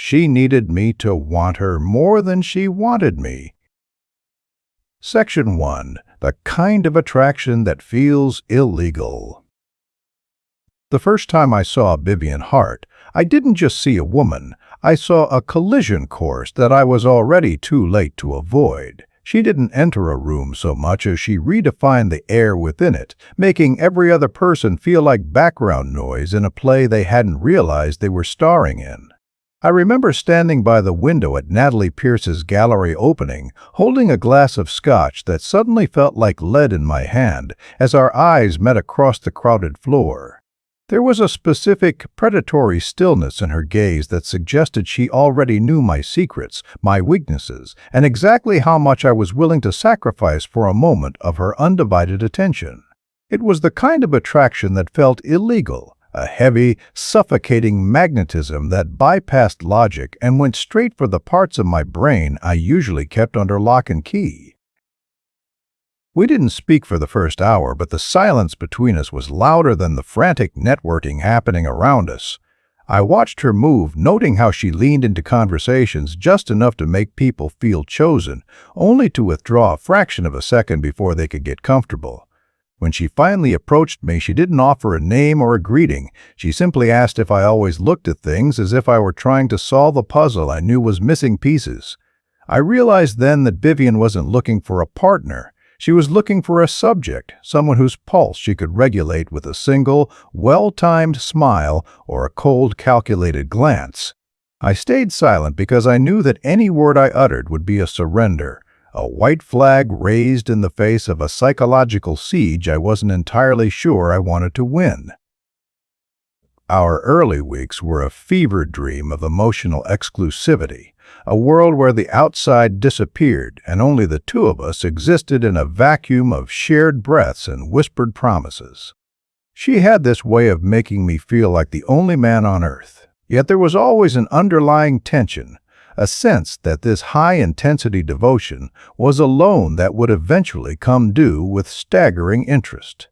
She needed me to want her more than she wanted me. Section 1. The kind of attraction that feels illegal. The first time I saw Vivian Hart, I didn't just see a woman. I saw a collision course that I was already too late to avoid. She didn't enter a room so much as she redefined the air within it, making every other person feel like background noise in a play they hadn't realized they were starring in. I remember standing by the window at Natalie Pierce's gallery opening, holding a glass of scotch that suddenly felt like lead in my hand as our eyes met across the crowded floor. There was a specific, predatory stillness in her gaze that suggested she already knew my secrets, my weaknesses, and exactly how much I was willing to sacrifice for a moment of her undivided attention. It was the kind of attraction that felt illegal, a heavy, suffocating magnetism that bypassed logic and went straight for the parts of my brain I usually kept under lock and key. We didn't speak for the first hour, but the silence between us was louder than the frantic networking happening around us. I watched her move, noting how she leaned into conversations just enough to make people feel chosen, only to withdraw a fraction of a second before they could get comfortable. When she finally approached me, she didn't offer a name or a greeting. She simply asked if I always looked at things as if I were trying to solve a puzzle I knew was missing pieces. I realized then that Vivian wasn't looking for a partner. She was looking for a subject, someone whose pulse she could regulate with a single, well-timed smile or a cold, calculated glance. I stayed silent because I knew that any word I uttered would be a surrender, a white flag raised in the face of a psychological siege I wasn't entirely sure I wanted to win. Our early weeks were a fever dream of emotional exclusivity, a world where the outside disappeared and only the two of us existed in a vacuum of shared breaths and whispered promises. She had this way of making me feel like the only man on earth, yet there was always an underlying tension, a sense that this high-intensity devotion was a loan that would eventually come due with staggering interest.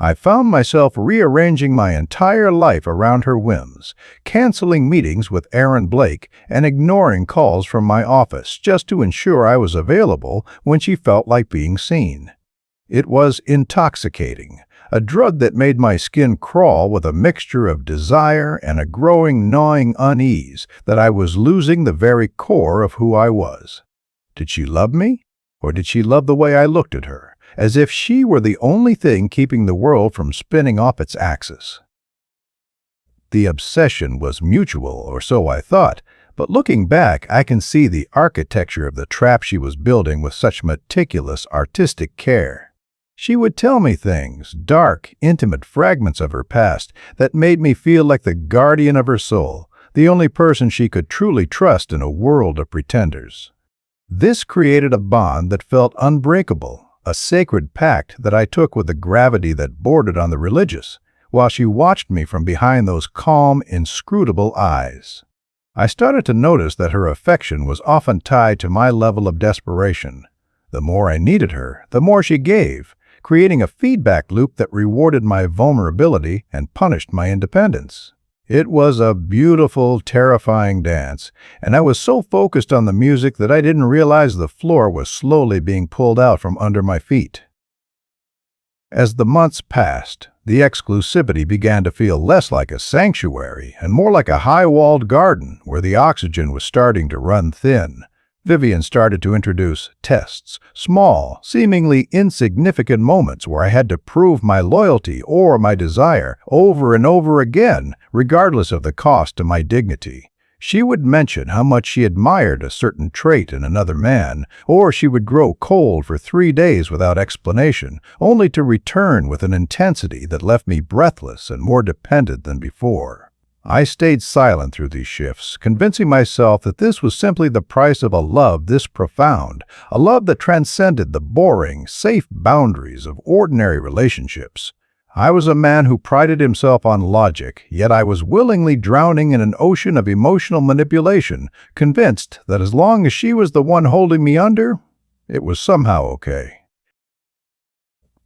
I found myself rearranging my entire life around her whims, canceling meetings with Aaron Blake and ignoring calls from my office just to ensure I was available when she felt like being seen. It was intoxicating, a drug that made my skin crawl with a mixture of desire and a growing gnawing unease that I was losing the very core of who I was. Did she love me? Or did she love the way I looked at her, as if she were the only thing keeping the world from spinning off its axis? The obsession was mutual, or so I thought, but looking back, I can see the architecture of the trap she was building with such meticulous artistic care. She would tell me things, dark, intimate fragments of her past, that made me feel like the guardian of her soul, the only person she could truly trust in a world of pretenders. This created a bond that felt unbreakable, a sacred pact that I took with a gravity that bordered on the religious, while she watched me from behind those calm, inscrutable eyes. I started to notice that her affection was often tied to my level of desperation. The more I needed her, the more she gave, creating a feedback loop that rewarded my vulnerability and punished my independence. It was a beautiful, terrifying dance, and I was so focused on the music that I didn't realize the floor was slowly being pulled out from under my feet. As the months passed, the exclusivity began to feel less like a sanctuary and more like a high-walled garden where the oxygen was starting to run thin. Vivian started to introduce tests, small, seemingly insignificant moments where I had to prove my loyalty or my desire over and over again, regardless of the cost to my dignity. She would mention how much she admired a certain trait in another man, or she would grow cold for 3 days without explanation, only to return with an intensity that left me breathless and more dependent than before. I stayed silent through these shifts, convincing myself that this was simply the price of a love this profound, a love that transcended the boring, safe boundaries of ordinary relationships. I was a man who prided himself on logic, yet I was willingly drowning in an ocean of emotional manipulation, convinced that as long as she was the one holding me under, it was somehow okay.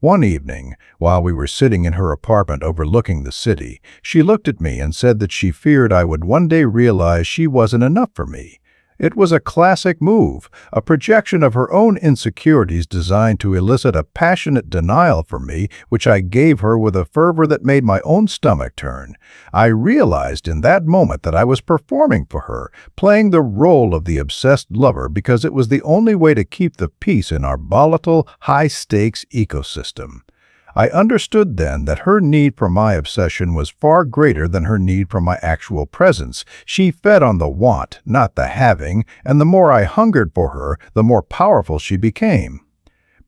One evening, while we were sitting in her apartment overlooking the city, she looked at me and said that she feared I would one day realize she wasn't enough for me. It was a classic move, a projection of her own insecurities designed to elicit a passionate denial from me, which I gave her with a fervor that made my own stomach turn. I realized in that moment that I was performing for her, playing the role of the obsessed lover because it was the only way to keep the peace in our volatile, high-stakes ecosystem. I understood then that her need for my obsession was far greater than her need for my actual presence. She fed on the want, not the having, and the more I hungered for her, the more powerful she became.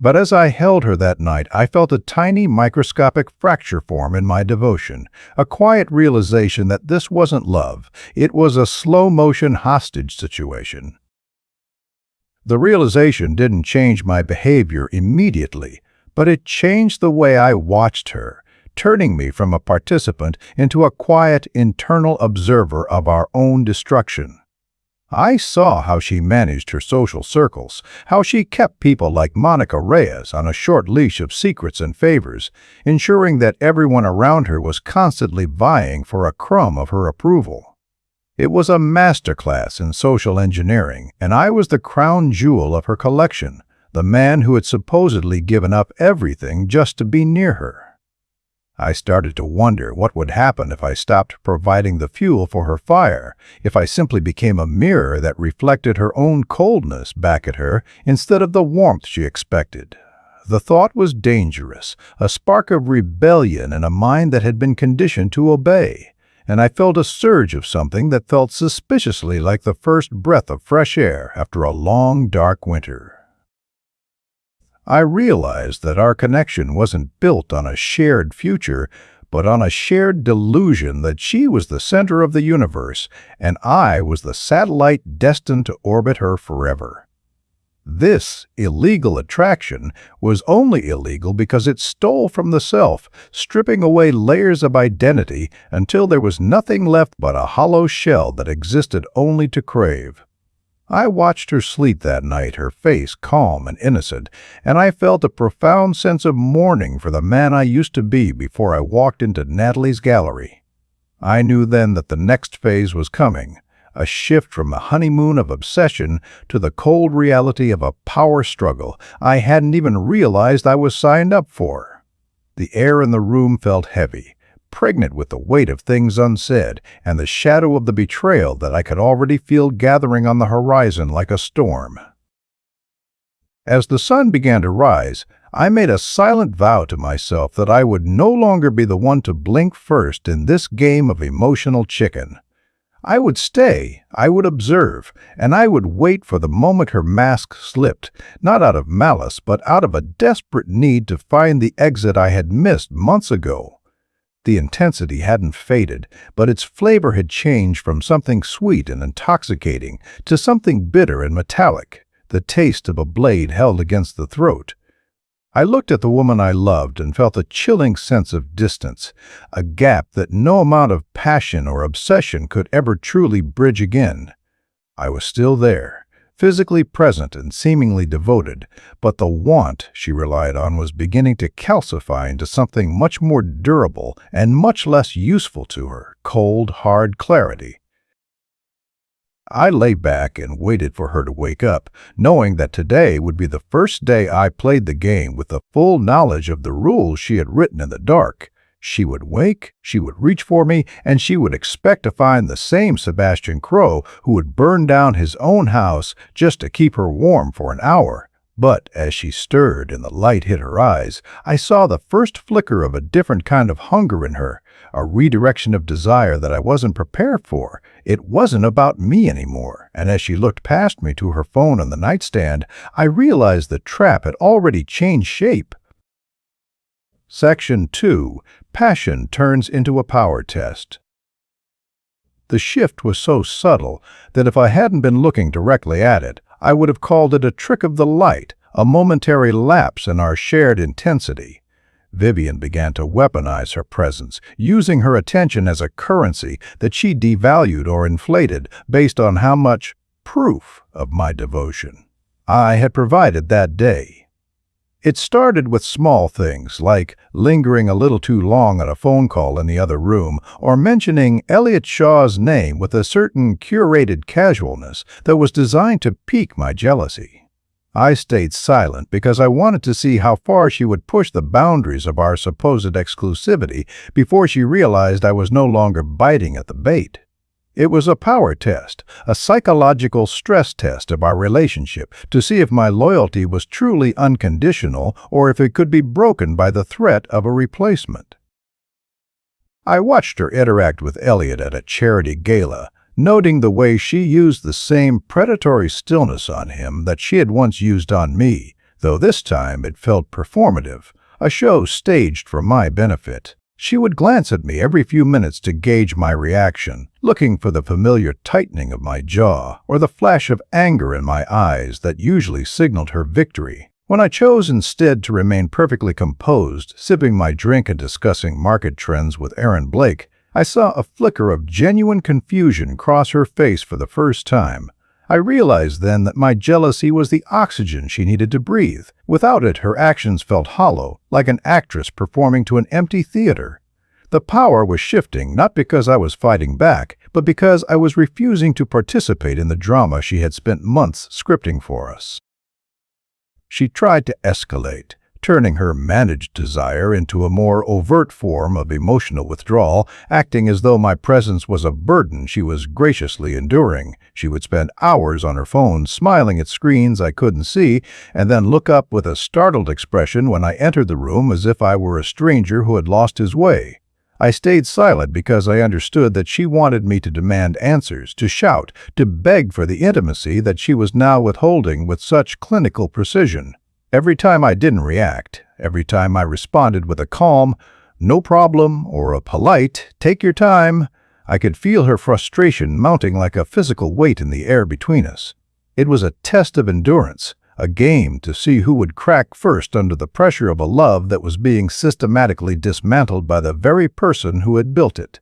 But as I held her that night, I felt a tiny microscopic fracture form in my devotion, a quiet realization that this wasn't love. It was a slow-motion hostage situation. The realization didn't change my behavior immediately, but it changed the way I watched her, turning me from a participant into a quiet, internal observer of our own destruction. I saw how she managed her social circles, how she kept people like Monica Reyes on a short leash of secrets and favors, ensuring that everyone around her was constantly vying for a crumb of her approval. It was a masterclass in social engineering, and I was the crown jewel of her collection, the man who had supposedly given up everything just to be near her. I started to wonder what would happen if I stopped providing the fuel for her fire, if I simply became a mirror that reflected her own coldness back at her instead of the warmth she expected. The thought was dangerous, a spark of rebellion in a mind that had been conditioned to obey, and I felt a surge of something that felt suspiciously like the first breath of fresh air after a long, dark winter. I realized that our connection wasn't built on a shared future, but on a shared delusion that she was the center of the universe, and I was the satellite destined to orbit her forever. This illegal attraction was only illegal because it stole from the self, stripping away layers of identity until there was nothing left but a hollow shell that existed only to crave. I watched her sleep that night, her face calm and innocent, and I felt a profound sense of mourning for the man I used to be before I walked into Natalie's gallery. I knew then that the next phase was coming, a shift from the honeymoon of obsession to the cold reality of a power struggle I hadn't even realized I was signed up for. The air in the room felt heavy, pregnant with the weight of things unsaid and the shadow of the betrayal that I could already feel gathering on the horizon like a storm. As the sun began to rise, I made a silent vow to myself that I would no longer be the one to blink first in this game of emotional chicken. I would stay, I would observe, and I would wait for the moment her mask slipped, not out of malice, but out of a desperate need to find the exit I had missed months ago. The intensity hadn't faded, but its flavor had changed from something sweet and intoxicating to something bitter and metallic, the taste of a blade held against the throat. I looked at the woman I loved and felt a chilling sense of distance, a gap that no amount of passion or obsession could ever truly bridge again. I was still there, physically present and seemingly devoted, but the want she relied on was beginning to calcify into something much more durable and much less useful to her, cold, hard clarity. I lay back and waited for her to wake up, knowing that today would be the first day I played the game with the full knowledge of the rules she had written in the dark. She would wake, she would reach for me, and she would expect to find the same Sebastian Crow who would burn down his own house just to keep her warm for an hour. But as she stirred and the light hit her eyes, I saw the first flicker of a different kind of hunger in her, a redirection of desire that I wasn't prepared for. It wasn't about me anymore, and as she looked past me to her phone on the nightstand, I realized the trap had already changed shape. Section 2. Passion turns into a power test. The shift was so subtle that if I hadn't been looking directly at it, I would have called it a trick of the light, a momentary lapse in our shared intensity. Vivian began to weaponize her presence, using her attention as a currency that she devalued or inflated based on how much proof of my devotion I had provided that day. It started with small things like lingering a little too long on a phone call in the other room or mentioning Elliot Shaw's name with a certain curated casualness that was designed to pique my jealousy. I stayed silent because I wanted to see how far she would push the boundaries of our supposed exclusivity before she realized I was no longer biting at the bait. It was a power test, a psychological stress test of our relationship to see if my loyalty was truly unconditional or if it could be broken by the threat of a replacement. I watched her interact with Elliot at a charity gala, noting the way she used the same predatory stillness on him that she had once used on me, though this time it felt performative, a show staged for my benefit. She would glance at me every few minutes to gauge my reaction, looking for the familiar tightening of my jaw or the flash of anger in my eyes that usually signaled her victory. When I chose instead to remain perfectly composed, sipping my drink and discussing market trends with Aaron Blake, I saw a flicker of genuine confusion cross her face for the first time. I realized then that my jealousy was the oxygen she needed to breathe. Without it, her actions felt hollow, like an actress performing to an empty theater. The power was shifting not because I was fighting back, but because I was refusing to participate in the drama she had spent months scripting for us. She tried to escalate, turning her managed desire into a more overt form of emotional withdrawal, acting as though my presence was a burden she was graciously enduring. She would spend hours on her phone, smiling at screens I couldn't see, and then look up with a startled expression when I entered the room as if I were a stranger who had lost his way. I stayed silent because I understood that she wanted me to demand answers, to shout, to beg for the intimacy that she was now withholding with such clinical precision. Every time I didn't react, every time I responded with a calm, "No problem," or a polite, "Take your time," I could feel her frustration mounting like a physical weight in the air between us. It was a test of endurance, a game to see who would crack first under the pressure of a love that was being systematically dismantled by the very person who had built it.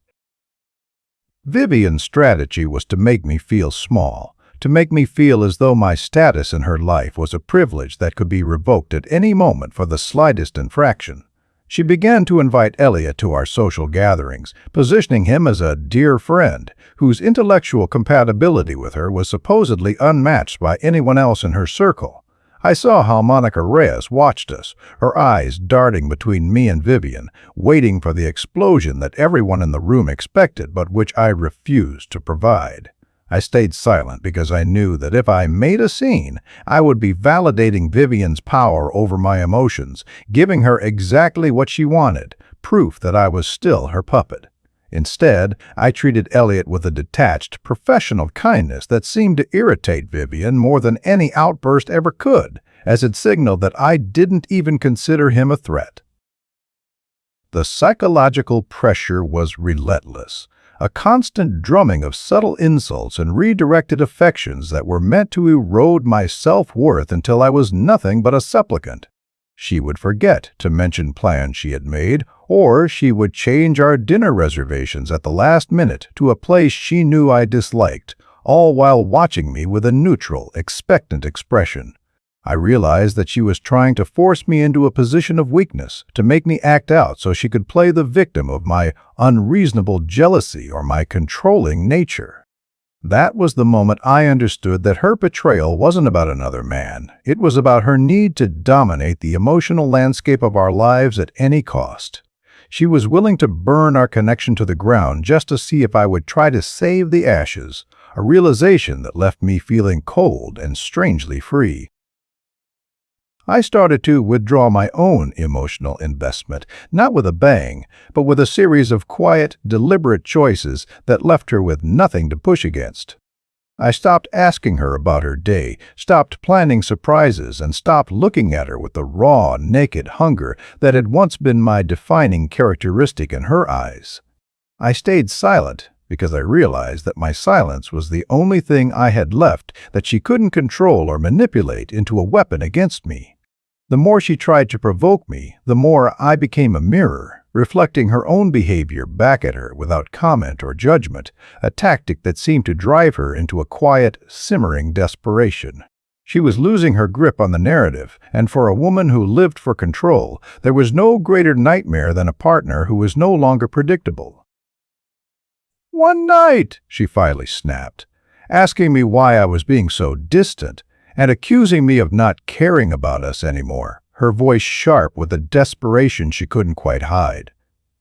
Vivian's strategy was to make me feel small, to make me feel as though my status in her life was a privilege that could be revoked at any moment for the slightest infraction. She began to invite Elliot to our social gatherings, positioning him as a dear friend whose intellectual compatibility with her was supposedly unmatched by anyone else in her circle. I saw how Monica Reyes watched us, her eyes darting between me and Vivian, waiting for the explosion that everyone in the room expected but which I refused to provide. I stayed silent because I knew that if I made a scene, I would be validating Vivian's power over my emotions, giving her exactly what she wanted, proof that I was still her puppet. Instead, I treated Elliot with a detached, professional kindness that seemed to irritate Vivian more than any outburst ever could, as it signaled that I didn't even consider him a threat. The psychological pressure was relentless. A constant drumming of subtle insults and redirected affections that were meant to erode my self-worth until I was nothing but a supplicant. She would forget to mention plans she had made, or she would change our dinner reservations at the last minute to a place she knew I disliked, all while watching me with a neutral, expectant expression. I realized that she was trying to force me into a position of weakness, to make me act out so she could play the victim of my unreasonable jealousy or my controlling nature. That was the moment I understood that her betrayal wasn't about another man. It was about her need to dominate the emotional landscape of our lives at any cost. She was willing to burn our connection to the ground just to see if I would try to save the ashes, a realization that left me feeling cold and strangely free. I started to withdraw my own emotional investment, not with a bang, but with a series of quiet, deliberate choices that left her with nothing to push against. I stopped asking her about her day, stopped planning surprises, and stopped looking at her with the raw, naked hunger that had once been my defining characteristic in her eyes. I stayed silent because I realized that my silence was the only thing I had left that she couldn't control or manipulate into a weapon against me. The more she tried to provoke me, the more I became a mirror, reflecting her own behavior back at her without comment or judgment, a tactic that seemed to drive her into a quiet, simmering desperation. She was losing her grip on the narrative, and for a woman who lived for control, there was no greater nightmare than a partner who was no longer predictable. "One night," she finally snapped, asking me why I was being so distant and accusing me of not caring about us anymore, her voice sharp with a desperation she couldn't quite hide.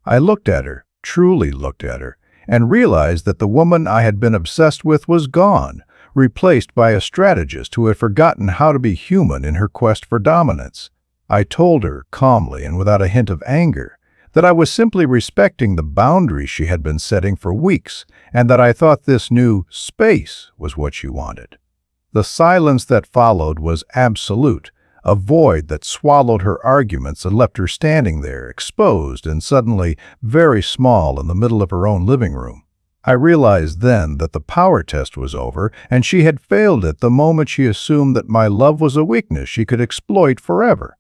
I looked at her, truly looked at her, and realized that the woman I had been obsessed with was gone, replaced by a strategist who had forgotten how to be human in her quest for dominance. I told her, calmly and without a hint of anger, that I was simply respecting the boundaries she had been setting for weeks, and that I thought this new space was what she wanted. The silence that followed was absolute, a void that swallowed her arguments and left her standing there, exposed and suddenly very small in the middle of her own living room. I realized then that the power test was over, and she had failed it the moment she assumed that my love was a weakness she could exploit forever.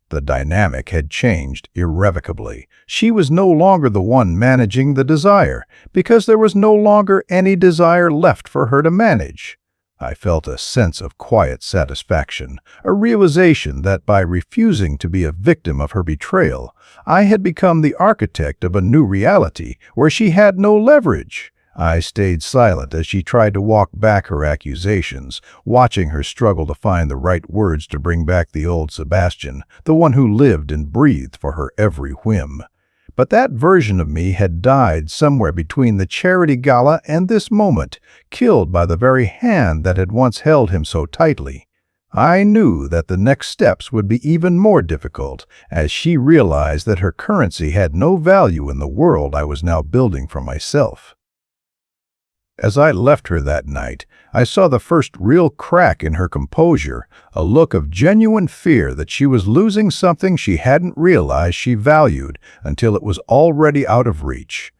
The dynamic had changed irrevocably. She was no longer the one managing the desire, because there was no longer any desire left for her to manage. I felt a sense of quiet satisfaction, a realization that by refusing to be a victim of her betrayal, I had become the architect of a new reality where she had no leverage. I stayed silent as she tried to walk back her accusations, watching her struggle to find the right words to bring back the old Sebastian, the one who lived and breathed for her every whim. But that version of me had died somewhere between the charity gala and this moment, killed by the very hand that had once held him so tightly. I knew that the next steps would be even more difficult, as she realized that her currency had no value in the world I was now building for myself. As I left her that night, I saw the first real crack in her composure, a look of genuine fear that she was losing something she hadn't realized she valued until it was already out of reach.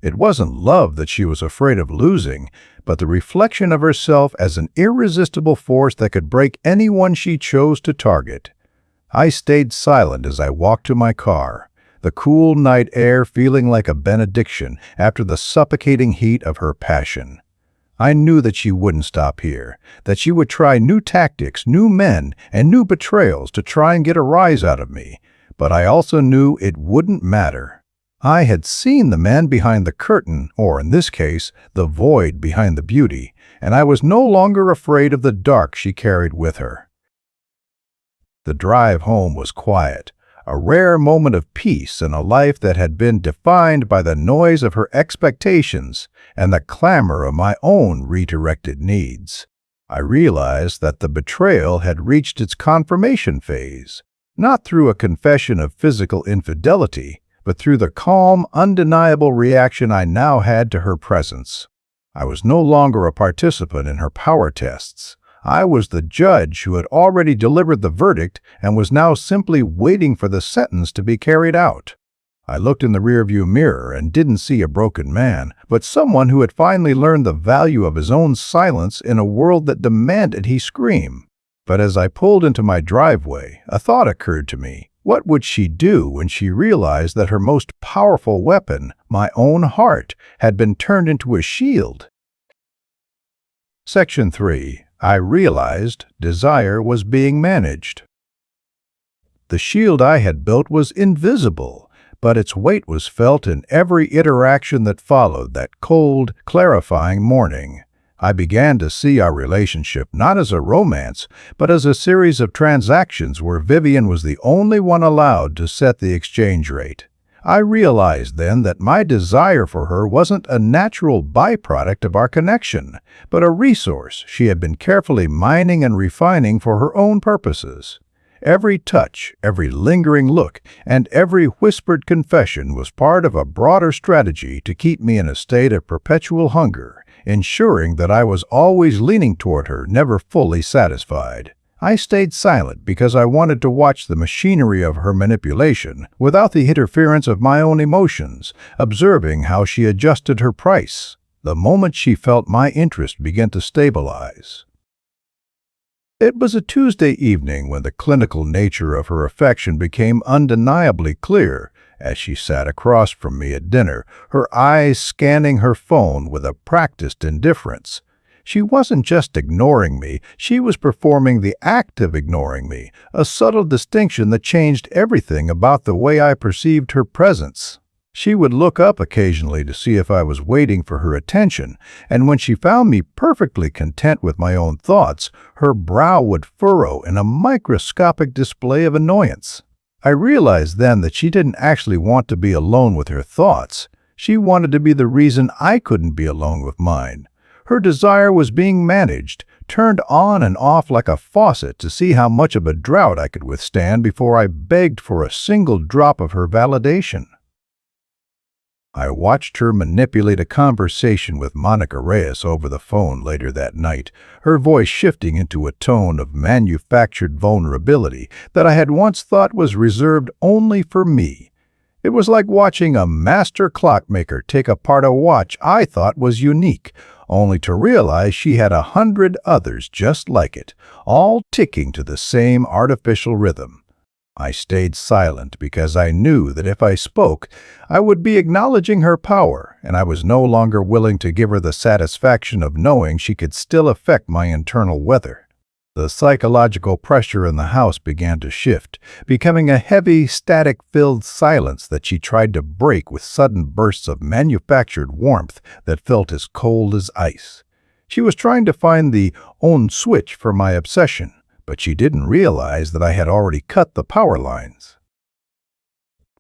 It wasn't love that she was afraid of losing, but the reflection of herself as an irresistible force that could break anyone she chose to target. I stayed silent as I walked to my car, the cool night air feeling like a benediction after the suffocating heat of her passion. I knew that she wouldn't stop here, that she would try new tactics, new men, and new betrayals to try and get a rise out of me, but I also knew it wouldn't matter. I had seen the man behind the curtain, or in this case, the void behind the beauty, and I was no longer afraid of the dark she carried with her. The drive home was quiet, a rare moment of peace in a life that had been defined by the noise of her expectations and the clamor of my own redirected needs. I realized that the betrayal had reached its confirmation phase, not through a confession of physical infidelity, but through the calm, undeniable reaction I now had to her presence. I was no longer a participant in her power tests. I was the judge who had already delivered the verdict and was now simply waiting for the sentence to be carried out. I looked in the rearview mirror and didn't see a broken man, but someone who had finally learned the value of his own silence in a world that demanded he scream. But as I pulled into my driveway, a thought occurred to me. What would she do when she realized that her most powerful weapon, my own heart, had been turned into a shield? Section 3. I realized desire was being managed. The shield I had built was invisible, but its weight was felt in every interaction that followed that cold, clarifying morning. I began to see our relationship not as a romance, but as a series of transactions where Vivian was the only one allowed to set the exchange rate. I realized then that my desire for her wasn't a natural byproduct of our connection, but a resource she had been carefully mining and refining for her own purposes. Every touch, every lingering look, and every whispered confession was part of a broader strategy to keep me in a state of perpetual hunger, ensuring that I was always leaning toward her, never fully satisfied. I stayed silent because I wanted to watch the machinery of her manipulation without the interference of my own emotions, observing how she adjusted her price. The moment she felt my interest begin to stabilize. It was a Tuesday evening when the clinical nature of her affection became undeniably clear as she sat across from me at dinner, her eyes scanning her phone with a practiced indifference. She wasn't just ignoring me, she was performing the act of ignoring me, a subtle distinction that changed everything about the way I perceived her presence. She would look up occasionally to see if I was waiting for her attention, and when she found me perfectly content with my own thoughts, her brow would furrow in a microscopic display of annoyance. I realized then that she didn't actually want to be alone with her thoughts. She wanted to be the reason I couldn't be alone with mine. Her desire was being managed, turned on and off like a faucet to see how much of a drought I could withstand before I begged for a single drop of her validation. I watched her manipulate a conversation with Monica Reyes over the phone later that night, her voice shifting into a tone of manufactured vulnerability that I had once thought was reserved only for me. It was like watching a master clockmaker take apart a watch I thought was unique, only to realize she had 100 others just like it, all ticking to the same artificial rhythm. I stayed silent because I knew that if I spoke, I would be acknowledging her power, and I was no longer willing to give her the satisfaction of knowing she could still affect my internal weather. The psychological pressure in the house began to shift, becoming a heavy, static-filled silence that she tried to break with sudden bursts of manufactured warmth that felt as cold as ice. She was trying to find the on switch for my obsession, but she didn't realize that I had already cut the power lines.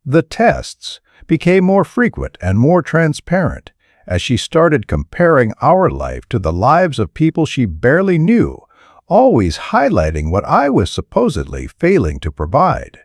The tests became more frequent and more transparent as she started comparing our life to the lives of people she barely knew, always highlighting what I was supposedly failing to provide.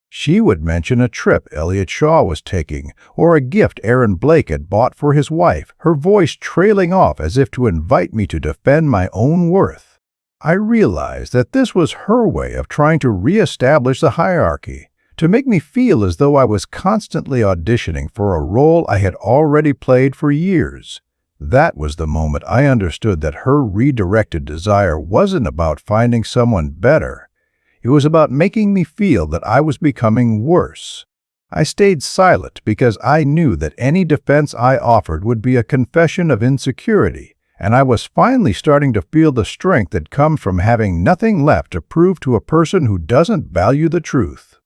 She would mention a trip Elliot Shaw was taking or a gift Aaron Blake had bought for his wife, her voice trailing off as if to invite me to defend my own worth. I realized that this was her way of trying to reestablish the hierarchy, to make me feel as though I was constantly auditioning for a role I had already played for years. That was the moment I understood that her redirected desire wasn't about finding someone better. It was about making me feel that I was becoming worse. I stayed silent because I knew that any defense I offered would be a confession of insecurity, and I was finally starting to feel the strength that comes from having nothing left to prove to a person who doesn't value the truth.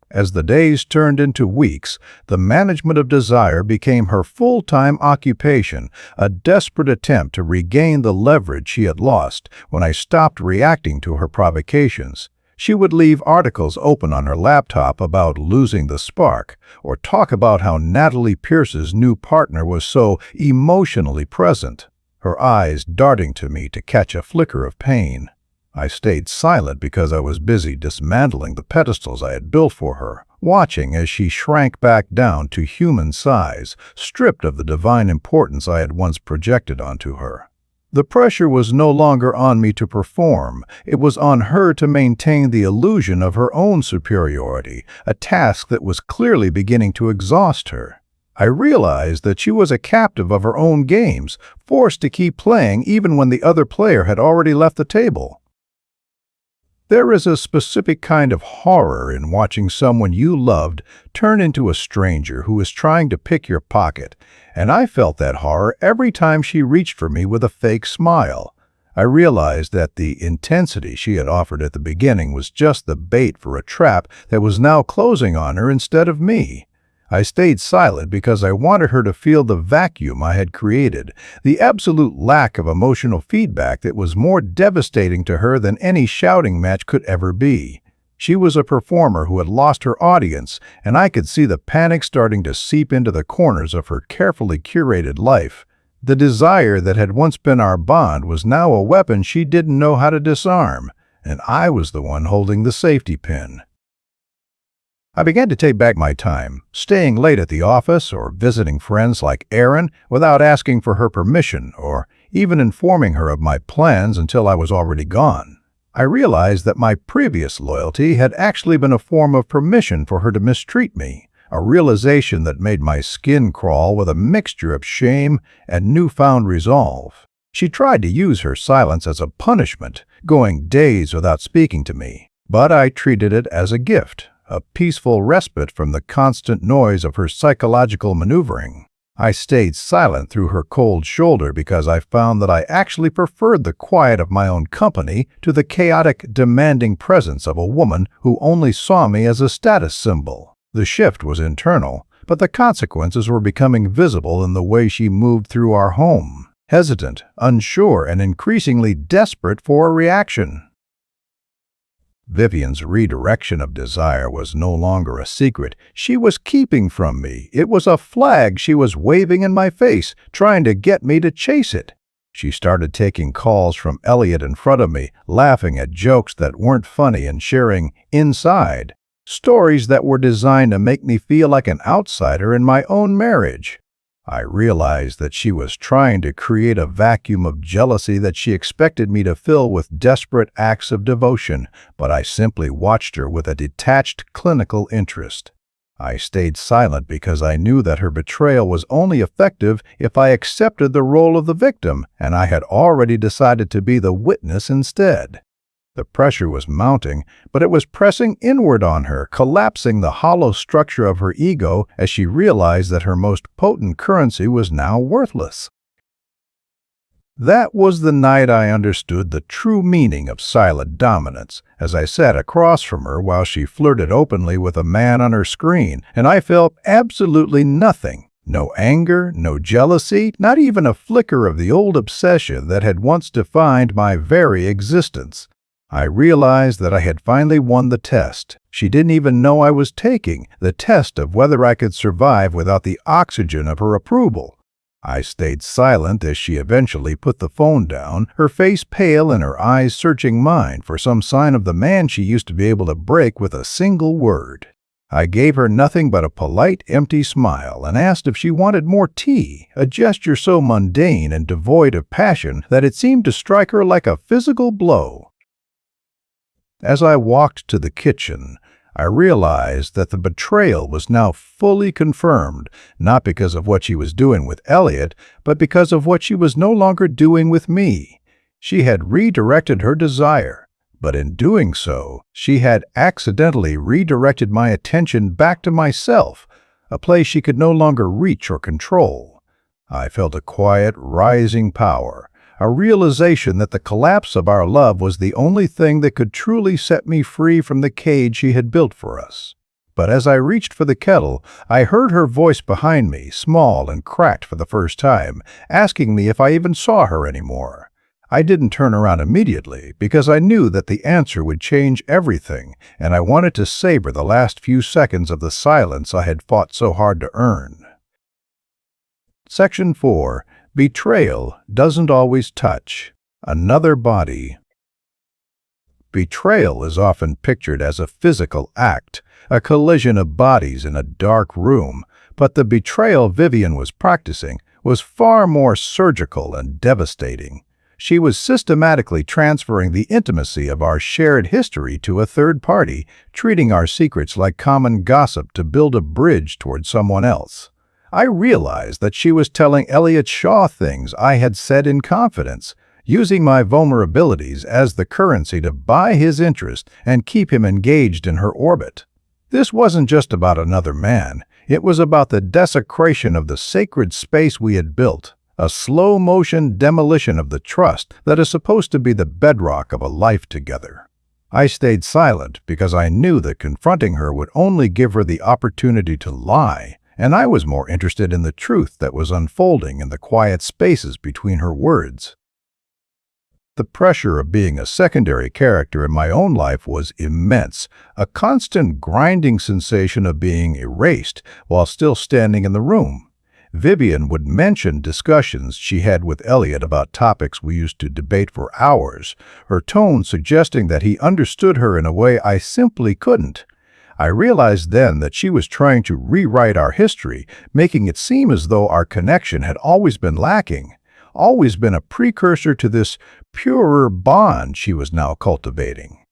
As the days turned into weeks, the management of desire became her full-time occupation, a desperate attempt to regain the leverage she had lost when I stopped reacting to her provocations. She would leave articles open on her laptop about losing the spark, or talk about how Natalie Pierce's new partner was so emotionally present, her eyes darting to me to catch a flicker of pain. I stayed silent because I was busy dismantling the pedestals I had built for her, watching as she shrank back down to human size, stripped of the divine importance I had once projected onto her. The pressure was no longer on me to perform. It was on her to maintain the illusion of her own superiority, a task that was clearly beginning to exhaust her. I realized that she was a captive of her own games, forced to keep playing even when the other player had already left the table. There is a specific kind of horror in watching someone you loved turn into a stranger who is trying to pick your pocket, and I felt that horror every time she reached for me with a fake smile. I realized that the intensity she had offered at the beginning was just the bait for a trap that was now closing on her instead of me. I stayed silent because I wanted her to feel the vacuum I had created, the absolute lack of emotional feedback that was more devastating to her than any shouting match could ever be. She was a performer who had lost her audience, and I could see the panic starting to seep into the corners of her carefully curated life. The desire that had once been our bond was now a weapon she didn't know how to disarm, and I was the one holding the safety pin. I began to take back my time, staying late at the office or visiting friends like Erin without asking for her permission or even informing her of my plans until I was already gone. I realized that my previous loyalty had actually been a form of permission for her to mistreat me, a realization that made my skin crawl with a mixture of shame and newfound resolve. She tried to use her silence as a punishment, going days without speaking to me, but I treated it as a gift, a peaceful respite from the constant noise of her psychological maneuvering. I stayed silent through her cold shoulder because I found that I actually preferred the quiet of my own company to the chaotic, demanding presence of a woman who only saw me as a status symbol. The shift was internal, but the consequences were becoming visible in the way she moved through our home, hesitant, unsure, and increasingly desperate for a reaction. Vivian's redirection of desire was no longer a secret she was keeping from me. It was a flag she was waving in my face, trying to get me to chase it. She started taking calls from Elliot in front of me, laughing at jokes that weren't funny and sharing inside stories that were designed to make me feel like an outsider in my own marriage. I realized that she was trying to create a vacuum of jealousy that she expected me to fill with desperate acts of devotion, but I simply watched her with a detached, clinical interest. I stayed silent because I knew that her betrayal was only effective if I accepted the role of the victim, and I had already decided to be the witness instead. The pressure was mounting, but it was pressing inward on her, collapsing the hollow structure of her ego as she realized that her most potent currency was now worthless. That was the night I understood the true meaning of silent dominance, as I sat across from her while she flirted openly with a man on her screen, and I felt absolutely nothing. No anger, no jealousy, not even a flicker of the old obsession that had once defined my very existence. I realized that I had finally won the test she didn't even know I was taking, the test of whether I could survive without the oxygen of her approval. I stayed silent as she eventually put the phone down, her face pale and her eyes searching mine for some sign of the man she used to be able to break with a single word. I gave her nothing but a polite, empty smile and asked if she wanted more tea, a gesture so mundane and devoid of passion that it seemed to strike her like a physical blow. As I walked to the kitchen, I realized that the betrayal was now fully confirmed, not because of what she was doing with Elliot, but because of what she was no longer doing with me. She had redirected her desire, but in doing so, she had accidentally redirected my attention back to myself, a place she could no longer reach or control. I felt a quiet, rising power, a realization that the collapse of our love was the only thing that could truly set me free from the cage she had built for us. But as I reached for the kettle, I heard her voice behind me, small and cracked for the first time, asking me if I even saw her anymore. I didn't turn around immediately because I knew that the answer would change everything, and I wanted to savor the last few seconds of the silence I had fought so hard to earn. Section 4. Betrayal doesn't always touch another body. Betrayal is often pictured as a physical act, a collision of bodies in a dark room, but the betrayal Vivian was practicing was far more surgical and devastating. She was systematically transferring the intimacy of our shared history to a third party, treating our secrets like common gossip to build a bridge toward someone else. I realized that she was telling Elliot Shaw things I had said in confidence, using my vulnerabilities as the currency to buy his interest and keep him engaged in her orbit. This wasn't just about another man. It was about the desecration of the sacred space we had built, a slow-motion demolition of the trust that is supposed to be the bedrock of a life together. I stayed silent because I knew that confronting her would only give her the opportunity to lie, and I was more interested in the truth that was unfolding in the quiet spaces between her words. The pressure of being a secondary character in my own life was immense, a constant grinding sensation of being erased while still standing in the room. Vivian would mention discussions she had with Elliot about topics we used to debate for hours, her tone suggesting that he understood her in a way I simply couldn't. I realized then that she was trying to rewrite our history, making it seem as though our connection had always been lacking, always been a precursor to this purer bond she was now cultivating.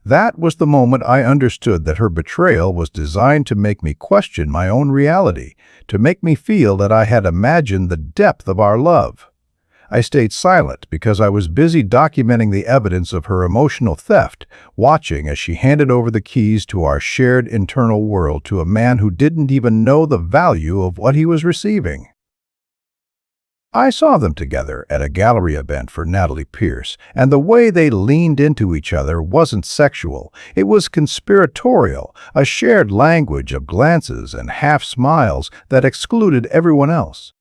That was the moment I understood that her betrayal was designed to make me question my own reality, to make me feel that I had imagined the depth of our love. I stayed silent because I was busy documenting the evidence of her emotional theft, watching as she handed over the keys to our shared internal world to a man who didn't even know the value of what he was receiving. I saw them together at a gallery event for Natalie Pierce, and the way they leaned into each other wasn't sexual. It was conspiratorial, a shared language of glances and half-smiles that excluded everyone else.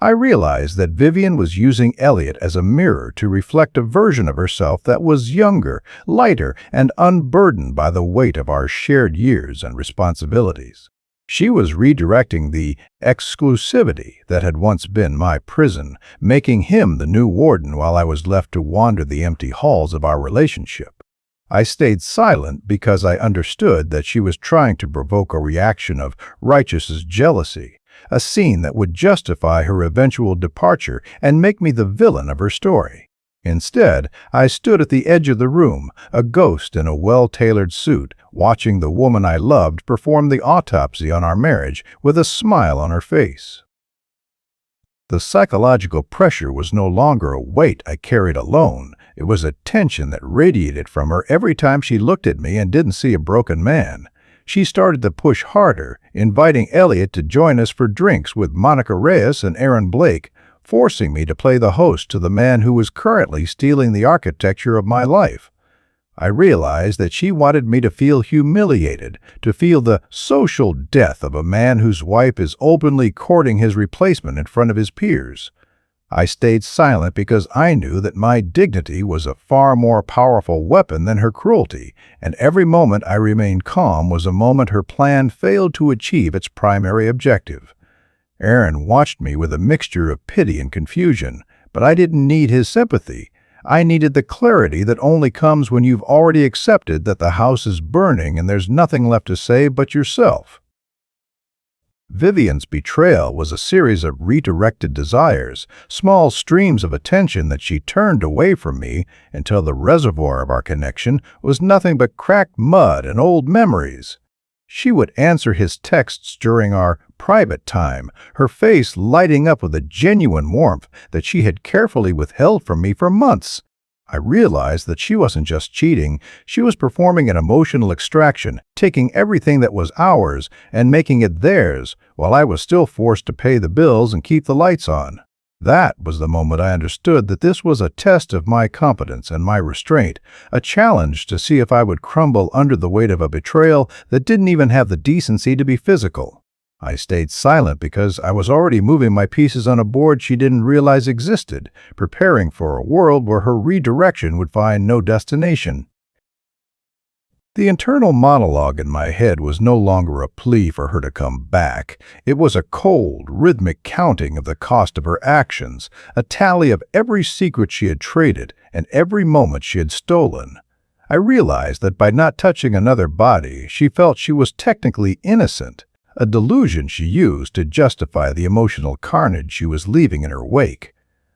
I realized that Vivian was using Elliot as a mirror to reflect a version of herself that was younger, lighter, and unburdened by the weight of our shared years and responsibilities. She was redirecting the exclusivity that had once been my prison, making him the new warden while I was left to wander the empty halls of our relationship. I stayed silent because I understood that she was trying to provoke a reaction of righteous jealousy, a scene that would justify her eventual departure and make me the villain of her story. Instead, I stood at the edge of the room, a ghost in a well-tailored suit, watching the woman I loved perform the autopsy on our marriage with a smile on her face. The psychological pressure was no longer a weight I carried alone. It was a tension that radiated from her every time she looked at me and didn't see a broken man. She started to push harder, inviting Elliot to join us for drinks with Monica Reyes and Aaron Blake, forcing me to play the host to the man who was currently stealing the architecture of my life. I realized that she wanted me to feel humiliated, to feel the social death of a man whose wife is openly courting his replacement in front of his peers. I stayed silent because I knew that my dignity was a far more powerful weapon than her cruelty, and every moment I remained calm was a moment her plan failed to achieve its primary objective. Aaron watched me with a mixture of pity and confusion, but I didn't need his sympathy. I needed the clarity that only comes when you've already accepted that the house is burning and there's nothing left to save but yourself. Vivian's betrayal was a series of redirected desires, small streams of attention that she turned away from me until the reservoir of our connection was nothing but cracked mud and old memories. She would answer his texts during our private time, her face lighting up with a genuine warmth that she had carefully withheld from me for months. I realized that she wasn't just cheating, she was performing an emotional extraction, taking everything that was ours and making it theirs, while I was still forced to pay the bills and keep the lights on. That was the moment I understood that this was a test of my competence and my restraint, a challenge to see if I would crumble under the weight of a betrayal that didn't even have the decency to be physical. I stayed silent because I was already moving my pieces on a board she didn't realize existed, preparing for a world where her redirection would find no destination. The internal monologue in my head was no longer a plea for her to come back. It was a cold, rhythmic counting of the cost of her actions, a tally of every secret she had traded and every moment she had stolen. I realized that by not touching another body, she felt she was technically innocent, a delusion she used to justify the emotional carnage she was leaving in her wake.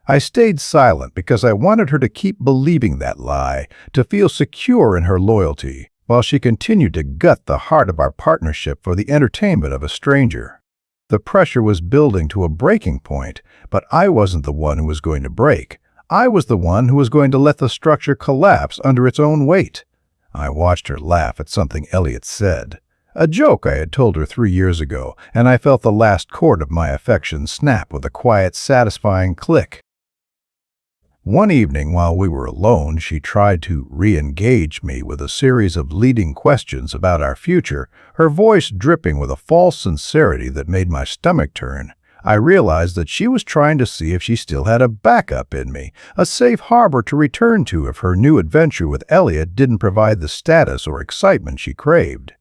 I stayed silent because I wanted her to keep believing that lie, to feel secure in her loyalty, while she continued to gut the heart of our partnership for the entertainment of a stranger. The pressure was building to a breaking point, but I wasn't the one who was going to break. I was the one who was going to let the structure collapse under its own weight. I watched her laugh at something Elliot said, a joke I had told her 3 years ago, and I felt the last chord of my affection snap with a quiet, satisfying click. One evening while we were alone, she tried to re-engage me with a series of leading questions about our future, her voice dripping with a false sincerity that made my stomach turn. I realized that she was trying to see if she still had a backup in me, a safe harbor to return to if her new adventure with Elliot didn't provide the status or excitement she craved.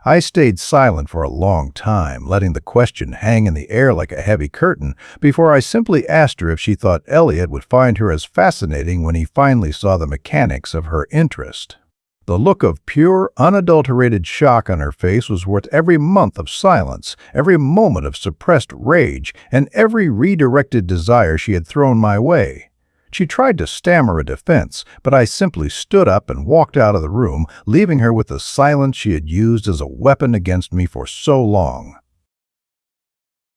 I stayed silent for a long time, letting the question hang in the air like a heavy curtain, before I simply asked her if she thought Elliot would find her as fascinating when he finally saw the mechanics of her interest. The look of pure, unadulterated shock on her face was worth every month of silence, every moment of suppressed rage, and every redirected desire she had thrown my way. She tried to stammer a defense, but I simply stood up and walked out of the room, leaving her with the silence she had used as a weapon against me for so long.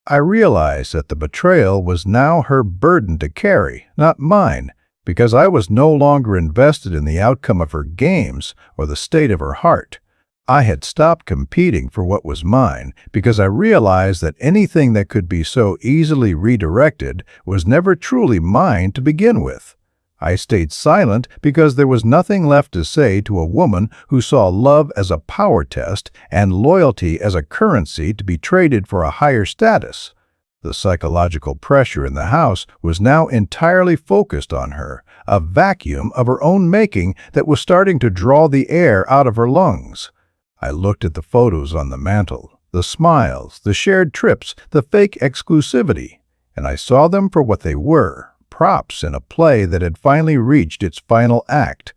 I realized that the betrayal was now her burden to carry, not mine, because I was no longer invested in the outcome of her games or the state of her heart. I had stopped competing for what was mine because I realized that anything that could be so easily redirected was never truly mine to begin with. I stayed silent because there was nothing left to say to a woman who saw love as a power test and loyalty as a currency to be traded for a higher status. The psychological pressure in the house was now entirely focused on her, a vacuum of her own making that was starting to draw the air out of her lungs. I looked at the photos on the mantel, the smiles, the shared trips, the fake exclusivity, and I saw them for what they were, props in a play that had finally reached its final act.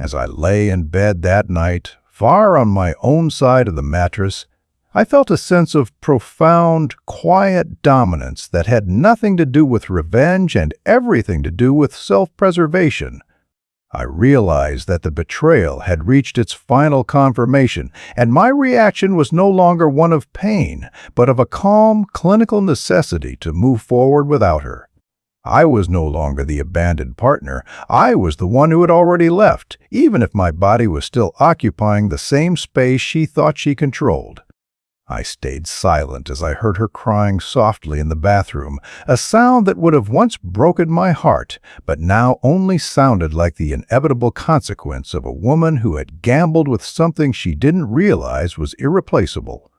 As I lay in bed that night, far on my own side of the mattress, I felt a sense of profound, quiet dominance that had nothing to do with revenge and everything to do with self-preservation. I realized that the betrayal had reached its final confirmation, and my reaction was no longer one of pain, but of a calm, clinical necessity to move forward without her. I was no longer the abandoned partner. I was the one who had already left, even if my body was still occupying the same space she thought she controlled. I stayed silent as I heard her crying softly in the bathroom, a sound that would have once broken my heart, but now only sounded like the inevitable consequence of a woman who had gambled with something she didn't realize was irreplaceable.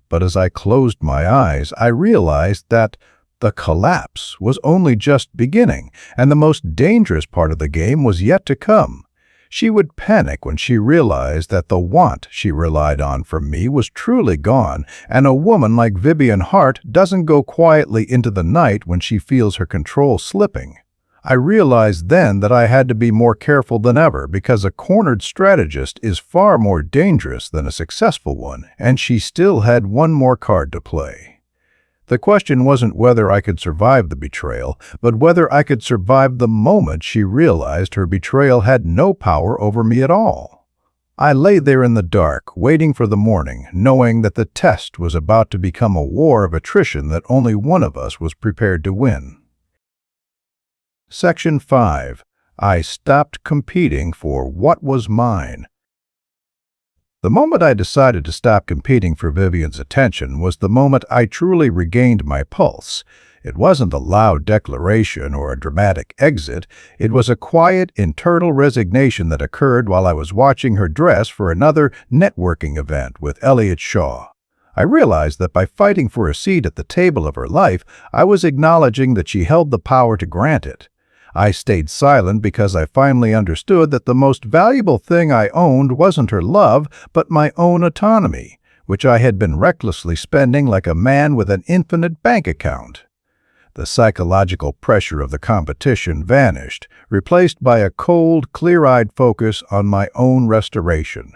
But as I closed my eyes, I realized that the collapse was only just beginning, and the most dangerous part of the game was yet to come. She would panic when she realized that the want she relied on from me was truly gone, and a woman like Vivian Hart doesn't go quietly into the night when she feels her control slipping. I realized then that I had to be more careful than ever because a cornered strategist is far more dangerous than a successful one, and she still had one more card to play. The question wasn't whether I could survive the betrayal, but whether I could survive the moment she realized her betrayal had no power over me at all. I lay there in the dark, waiting for the morning, knowing that the test was about to become a war of attrition that only one of us was prepared to win. Section 5. I stopped competing for what was mine. The moment I decided to stop competing for Vivian's attention was the moment I truly regained my pulse. It wasn't a loud declaration or a dramatic exit. It was a quiet, internal resignation that occurred while I was watching her dress for another networking event with Elliot Shaw. I realized that by fighting for a seat at the table of her life, I was acknowledging that she held the power to grant it. I stayed silent because I finally understood that the most valuable thing I owned wasn't her love, but my own autonomy, which I had been recklessly spending like a man with an infinite bank account. The psychological pressure of the competition vanished, replaced by a cold, clear-eyed focus on my own restoration.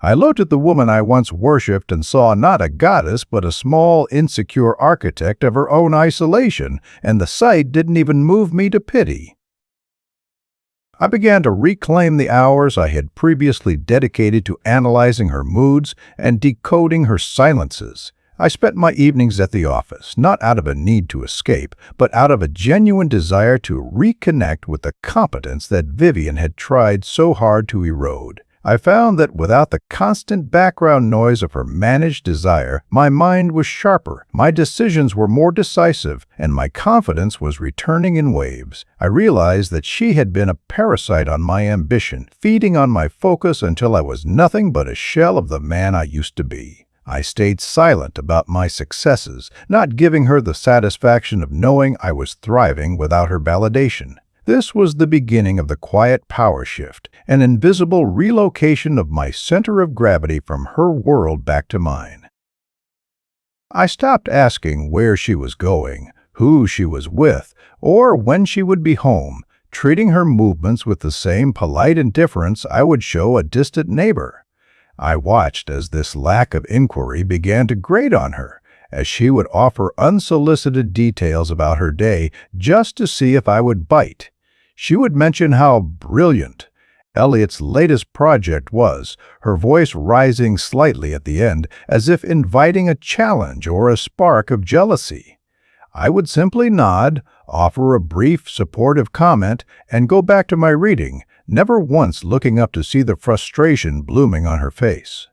I looked at the woman I once worshipped and saw not a goddess but a small, insecure architect of her own isolation, and the sight didn't even move me to pity. I began to reclaim the hours I had previously dedicated to analyzing her moods and decoding her silences. I spent my evenings at the office, not out of a need to escape, but out of a genuine desire to reconnect with the competence that Vivian had tried so hard to erode. I found that without the constant background noise of her managed desire, my mind was sharper, my decisions were more decisive, and my confidence was returning in waves. I realized that she had been a parasite on my ambition, feeding on my focus until I was nothing but a shell of the man I used to be. I stayed silent about my successes, not giving her the satisfaction of knowing I was thriving without her validation. This was the beginning of the quiet power shift, an invisible relocation of my center of gravity from her world back to mine. I stopped asking where she was going, who she was with, or when she would be home, treating her movements with the same polite indifference I would show a distant neighbor. I watched as this lack of inquiry began to grate on her, as she would offer unsolicited details about her day just to see if I would bite. She would mention how brilliant Elliot's latest project was, her voice rising slightly at the end, as if inviting a challenge or a spark of jealousy. I would simply nod, offer a brief, supportive comment, and go back to my reading, never once looking up to see the frustration blooming on her face.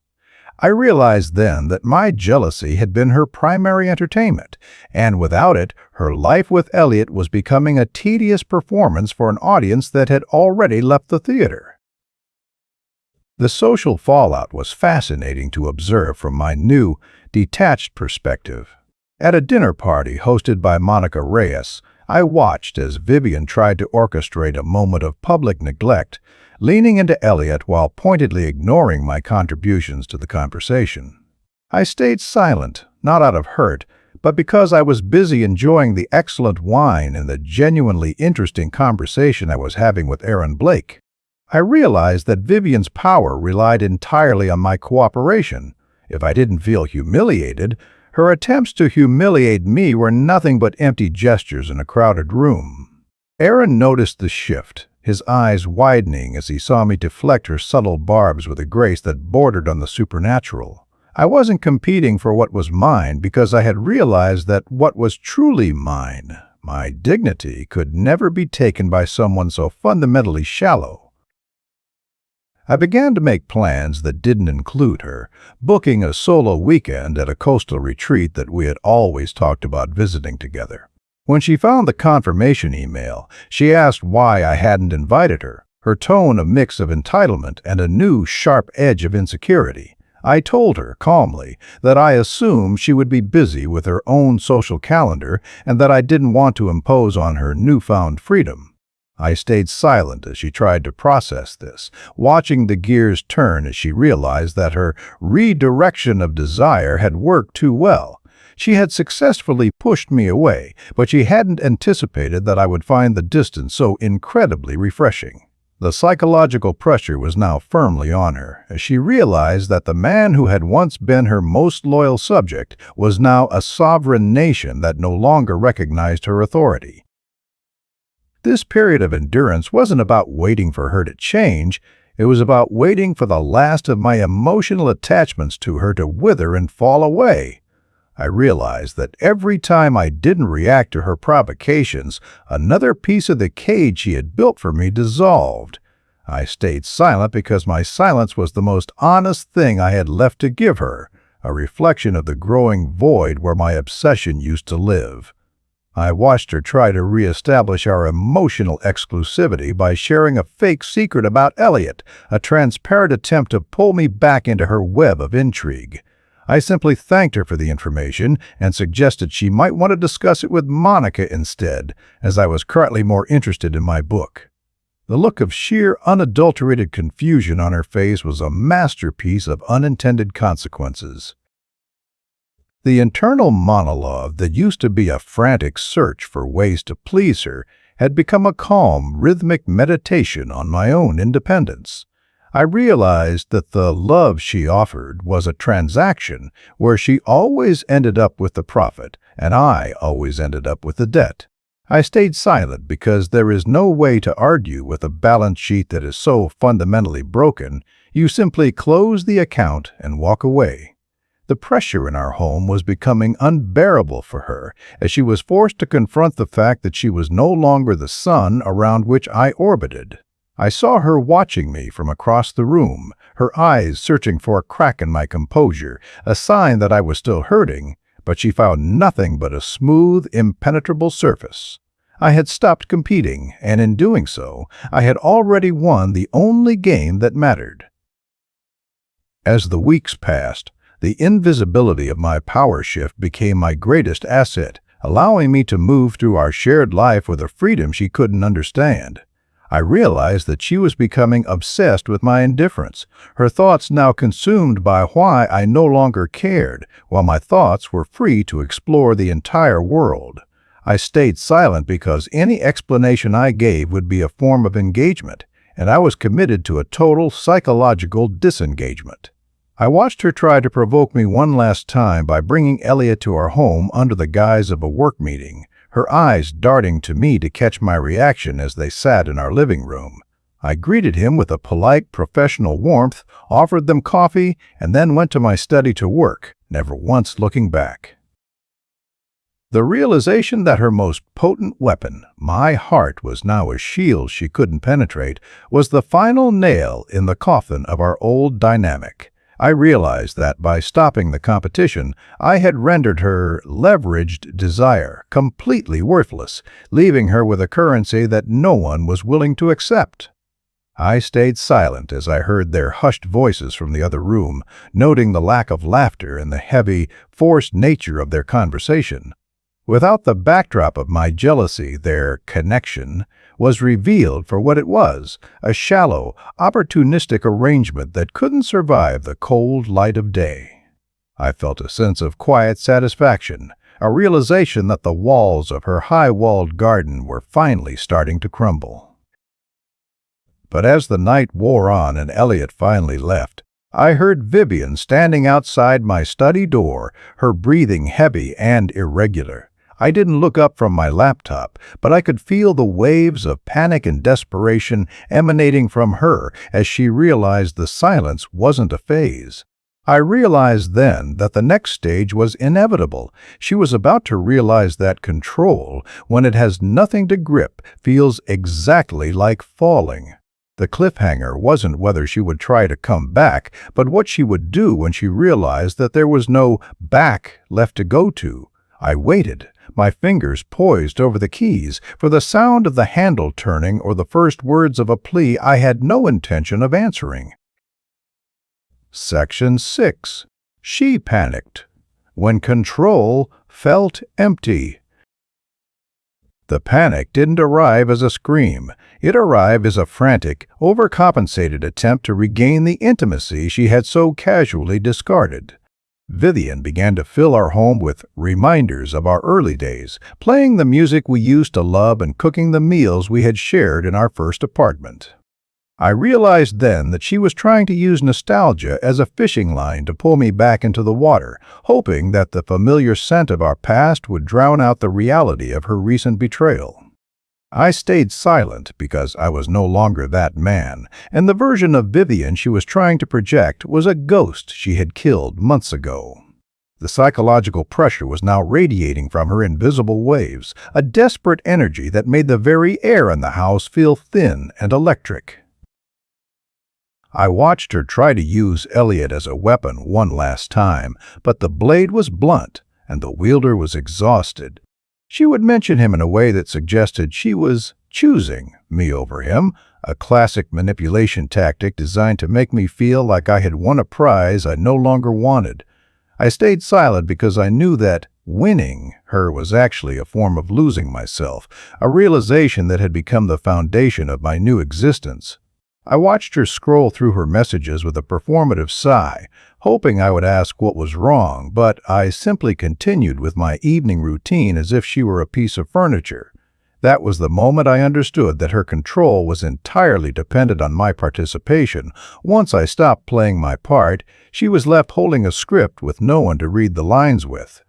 I realized then that my jealousy had been her primary entertainment, and without it, her life with Elliot was becoming a tedious performance for an audience that had already left the theater. The social fallout was fascinating to observe from my new, detached perspective. At a dinner party hosted by Monica Reyes, I watched as Vivian tried to orchestrate a moment of public neglect, leaning into Elliot while pointedly ignoring my contributions to the conversation. I stayed silent, not out of hurt, but because I was busy enjoying the excellent wine and the genuinely interesting conversation I was having with Aaron Blake. I realized that Vivian's power relied entirely on my cooperation. If I didn't feel humiliated, her attempts to humiliate me were nothing but empty gestures in a crowded room. Aaron noticed the shift, his eyes widening as he saw me deflect her subtle barbs with a grace that bordered on the supernatural. I wasn't competing for what was mine because I had realized that what was truly mine, my dignity, could never be taken by someone so fundamentally shallow. I began to make plans that didn't include her, booking a solo weekend at a coastal retreat that we had always talked about visiting together. When she found the confirmation email, she asked why I hadn't invited her, her tone a mix of entitlement and a new, sharp edge of insecurity. I told her, calmly, that I assumed she would be busy with her own social calendar and that I didn't want to impose on her newfound freedom. I stayed silent as she tried to process this, watching the gears turn as she realized that her redirection of desire had worked too well. She had successfully pushed me away, but she hadn't anticipated that I would find the distance so incredibly refreshing. The psychological pressure was now firmly on her, as she realized that the man who had once been her most loyal subject was now a sovereign nation that no longer recognized her authority. This period of endurance wasn't about waiting for her to change, it was about waiting for the last of my emotional attachments to her to wither and fall away. I realized that every time I didn't react to her provocations, another piece of the cage she had built for me dissolved. I stayed silent because my silence was the most honest thing I had left to give her, a reflection of the growing void where my obsession used to live. I watched her try to reestablish our emotional exclusivity by sharing a fake secret about Elliot, a transparent attempt to pull me back into her web of intrigue. I simply thanked her for the information and suggested she might want to discuss it with Monica instead, as I was currently more interested in my book. The look of sheer, unadulterated confusion on her face was a masterpiece of unintended consequences. The internal monologue that used to be a frantic search for ways to please her had become a calm, rhythmic meditation on my own independence. I realized that the love she offered was a transaction where she always ended up with the profit and I always ended up with the debt. I stayed silent because there is no way to argue with a balance sheet that is so fundamentally broken. You simply close the account and walk away. The pressure in our home was becoming unbearable for her, as she was forced to confront the fact that she was no longer the sun around which I orbited. I saw her watching me from across the room, her eyes searching for a crack in my composure, a sign that I was still hurting, but she found nothing but a smooth, impenetrable surface. I had stopped competing, and in doing so, I had already won the only game that mattered. As the weeks passed, the invisibility of my power shift became my greatest asset, allowing me to move through our shared life with a freedom she couldn't understand. I realized that she was becoming obsessed with my indifference, her thoughts now consumed by why I no longer cared, while my thoughts were free to explore the entire world. I stayed silent because any explanation I gave would be a form of engagement, and I was committed to a total psychological disengagement. I watched her try to provoke me one last time by bringing Elliot to our home under the guise of a work meeting, her eyes darting to me to catch my reaction as they sat in our living room. I greeted him with a polite, professional warmth, offered them coffee, and then went to my study to work, never once looking back. The realization that her most potent weapon, my heart, was now a shield she couldn't penetrate, was the final nail in the coffin of our old dynamic. I realized that by stopping the competition, I had rendered her leveraged desire completely worthless, leaving her with a currency that no one was willing to accept. I stayed silent as I heard their hushed voices from the other room, noting the lack of laughter and the heavy, forced nature of their conversation. Without the backdrop of my jealousy, their connection was revealed for what it was, a shallow, opportunistic arrangement that couldn't survive the cold light of day. I felt a sense of quiet satisfaction, a realization that the walls of her high-walled garden were finally starting to crumble. But as the night wore on and Elliot finally left, I heard Vivian standing outside my study door, her breathing heavy and irregular. I didn't look up from my laptop, but I could feel the waves of panic and desperation emanating from her as she realized the silence wasn't a phase. I realized then that the next stage was inevitable. She was about to realize that control, when it has nothing to grip, feels exactly like falling. The cliffhanger wasn't whether she would try to come back, but what she would do when she realized that there was no back left to go to. I waited, my fingers poised over the keys, for the sound of the handle turning or the first words of a plea I had no intention of answering. Section 6. She panicked when control felt empty. The panic didn't arrive as a scream. It arrived as a frantic, overcompensated attempt to regain the intimacy she had so casually discarded. Vivian began to fill our home with reminders of our early days, playing the music we used to love and cooking the meals we had shared in our first apartment. I realized then that she was trying to use nostalgia as a fishing line to pull me back into the water, hoping that the familiar scent of our past would drown out the reality of her recent betrayal. I stayed silent because I was no longer that man, and the version of Vivian she was trying to project was a ghost she had killed months ago. The psychological pressure was now radiating from her in visible waves, a desperate energy that made the very air in the house feel thin and electric. I watched her try to use Elliot as a weapon one last time, but the blade was blunt and the wielder was exhausted. She would mention him in a way that suggested she was choosing me over him, a classic manipulation tactic designed to make me feel like I had won a prize I no longer wanted. I stayed silent because I knew that winning her was actually a form of losing myself, a realization that had become the foundation of my new existence. I watched her scroll through her messages with a performative sigh, hoping I would ask what was wrong, but I simply continued with my evening routine as if she were a piece of furniture. That was the moment I understood that her control was entirely dependent on my participation. Once I stopped playing my part, she was left holding a script with no one to read the lines with.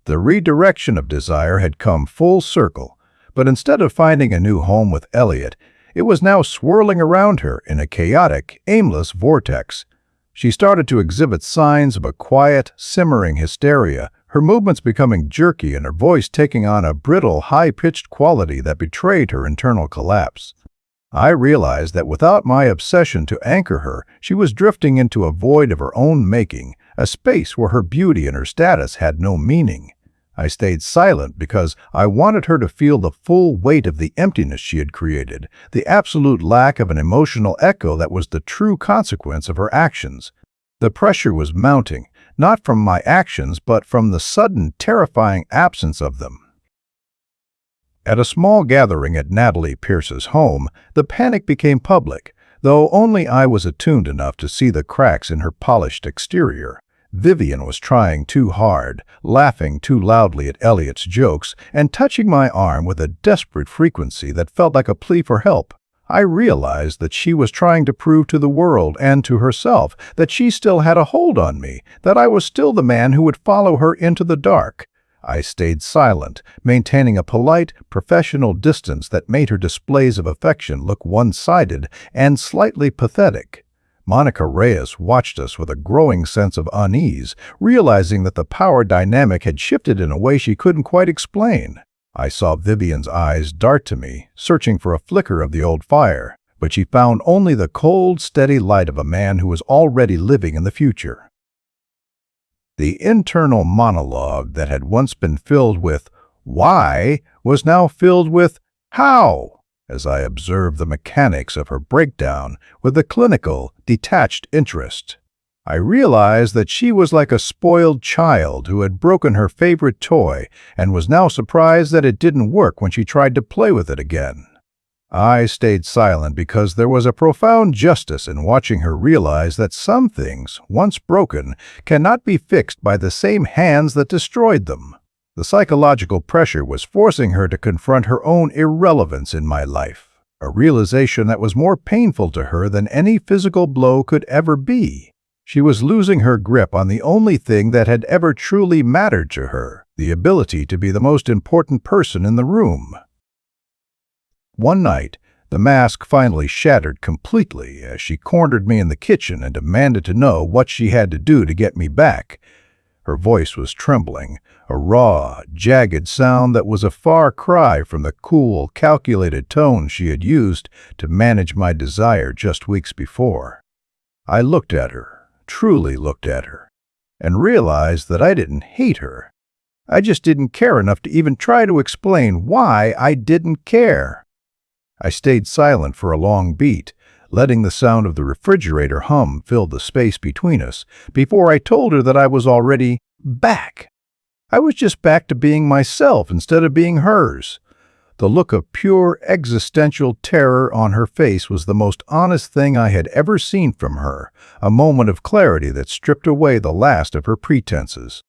The redirection of desire had come full circle, but instead of finding a new home with Elliot, it was now swirling around her in a chaotic, aimless vortex. She started to exhibit signs of a quiet, simmering hysteria, her movements becoming jerky and her voice taking on a brittle, high-pitched quality that betrayed her internal collapse. I realized that without my obsession to anchor her, she was drifting into a void of her own making, a space where her beauty and her status had no meaning. I stayed silent because I wanted her to feel the full weight of the emptiness she had created, the absolute lack of an emotional echo that was the true consequence of her actions. The pressure was mounting, not from my actions, but from the sudden, terrifying absence of them. At a small gathering at Natalie Pierce's home, the panic became public, though only I was attuned enough to see the cracks in her polished exterior. Vivian was trying too hard, laughing too loudly at Elliot's jokes, and touching my arm with a desperate frequency that felt like a plea for help. I realized that she was trying to prove to the world and to herself that she still had a hold on me, that I was still the man who would follow her into the dark. I stayed silent, maintaining a polite, professional distance that made her displays of affection look one-sided and slightly pathetic. Monica Reyes watched us with a growing sense of unease, realizing that the power dynamic had shifted in a way she couldn't quite explain. I saw Vivian's eyes dart to me, searching for a flicker of the old fire, but she found only the cold, steady light of a man who was already living in the future. The internal monologue that had once been filled with "why" was now filled with "how." As I observed the mechanics of her breakdown with a clinical, detached interest, I realized that she was like a spoiled child who had broken her favorite toy and was now surprised that it didn't work when she tried to play with it again. I stayed silent because there was a profound justice in watching her realize that some things, once broken, cannot be fixed by the same hands that destroyed them. The psychological pressure was forcing her to confront her own irrelevance in my life, a realization that was more painful to her than any physical blow could ever be. She was losing her grip on the only thing that had ever truly mattered to her, the ability to be the most important person in the room. One night, the mask finally shattered completely as she cornered me in the kitchen and demanded to know what she had to do to get me back. Her voice was trembling, a raw, jagged sound that was a far cry from the cool, calculated tone she had used to manage my desire just weeks before. I looked at her, truly looked at her, and realized that I didn't hate her. I just didn't care enough to even try to explain why I didn't care. I stayed silent for a long beat, letting the sound of the refrigerator hum fill the space between us, before I told her that I was already back. I was just back to being myself instead of being hers. The look of pure existential terror on her face was the most honest thing I had ever seen from her, a moment of clarity that stripped away the last of her pretenses.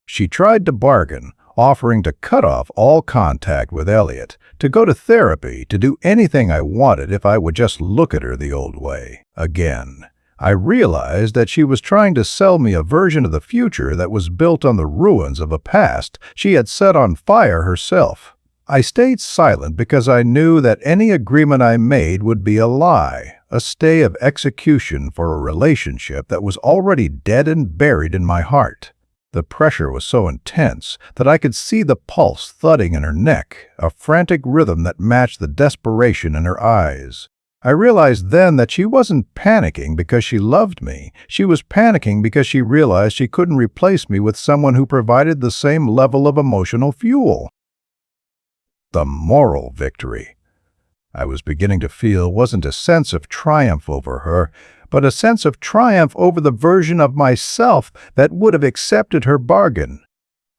She tried to bargain, offering to cut off all contact with Elliot, to go to therapy, to do anything I wanted if I would just look at her the old way. Again, I realized that she was trying to sell me a version of the future that was built on the ruins of a past she had set on fire herself. I stayed silent because I knew that any agreement I made would be a lie, a stay of execution for a relationship that was already dead and buried in my heart. The pressure was so intense that I could see the pulse thudding in her neck, a frantic rhythm that matched the desperation in her eyes. I realized then that she wasn't panicking because she loved me. She was panicking because she realized she couldn't replace me with someone who provided the same level of emotional fuel. The moral victory I was beginning to feel wasn't a sense of triumph over her, but a sense of triumph over the version of myself that would have accepted her bargain.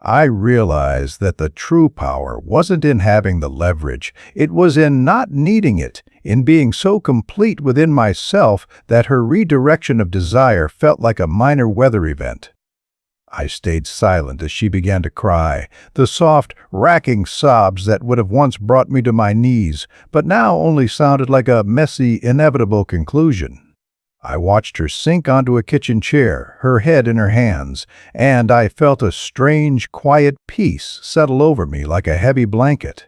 I realized that the true power wasn't in having the leverage, it was in not needing it, in being so complete within myself that her redirection of desire felt like a minor weather event. I stayed silent as she began to cry, the soft, racking sobs that would have once brought me to my knees, but now only sounded like a messy, inevitable conclusion. I watched her sink onto a kitchen chair, her head in her hands, and I felt a strange, quiet peace settle over me like a heavy blanket.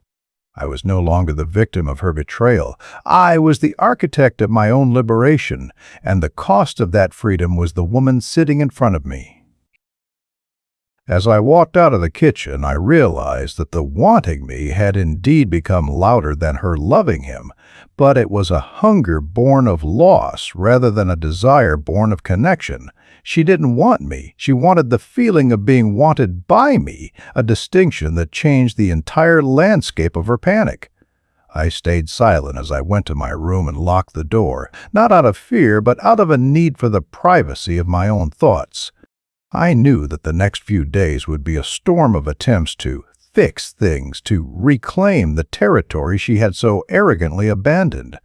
I was no longer the victim of her betrayal. I was the architect of my own liberation, and the cost of that freedom was the woman sitting in front of me. As I walked out of the kitchen, I realized that the wanting me had indeed become louder than her loving him, but it was a hunger born of loss rather than a desire born of connection. She didn't want me. She wanted the feeling of being wanted by me, a distinction that changed the entire landscape of her panic. I stayed silent as I went to my room and locked the door, not out of fear, but out of a need for the privacy of my own thoughts. I knew that the next few days would be a storm of attempts to fix things, to reclaim the territory she had so arrogantly abandoned.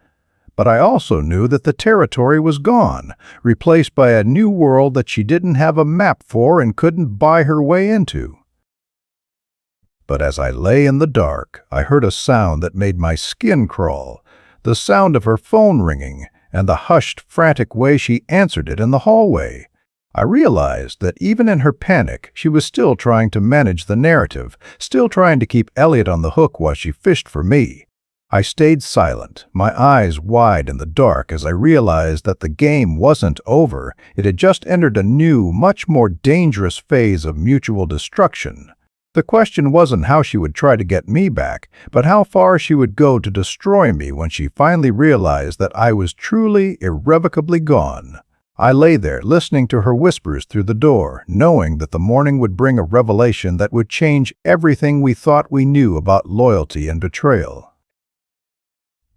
But I also knew that the territory was gone, replaced by a new world that she didn't have a map for and couldn't buy her way into. But as I lay in the dark, I heard a sound that made my skin crawl, the sound of her phone ringing, and the hushed, frantic way she answered it in the hallway. I realized that even in her panic, she was still trying to manage the narrative, still trying to keep Elliot on the hook while she fished for me. I stayed silent, my eyes wide in the dark as I realized that the game wasn't over. It had just entered a new, much more dangerous phase of mutual destruction. The question wasn't how she would try to get me back, but how far she would go to destroy me when she finally realized that I was truly, irrevocably gone. I lay there, listening to her whispers through the door, knowing that the morning would bring a revelation that would change everything we thought we knew about loyalty and betrayal.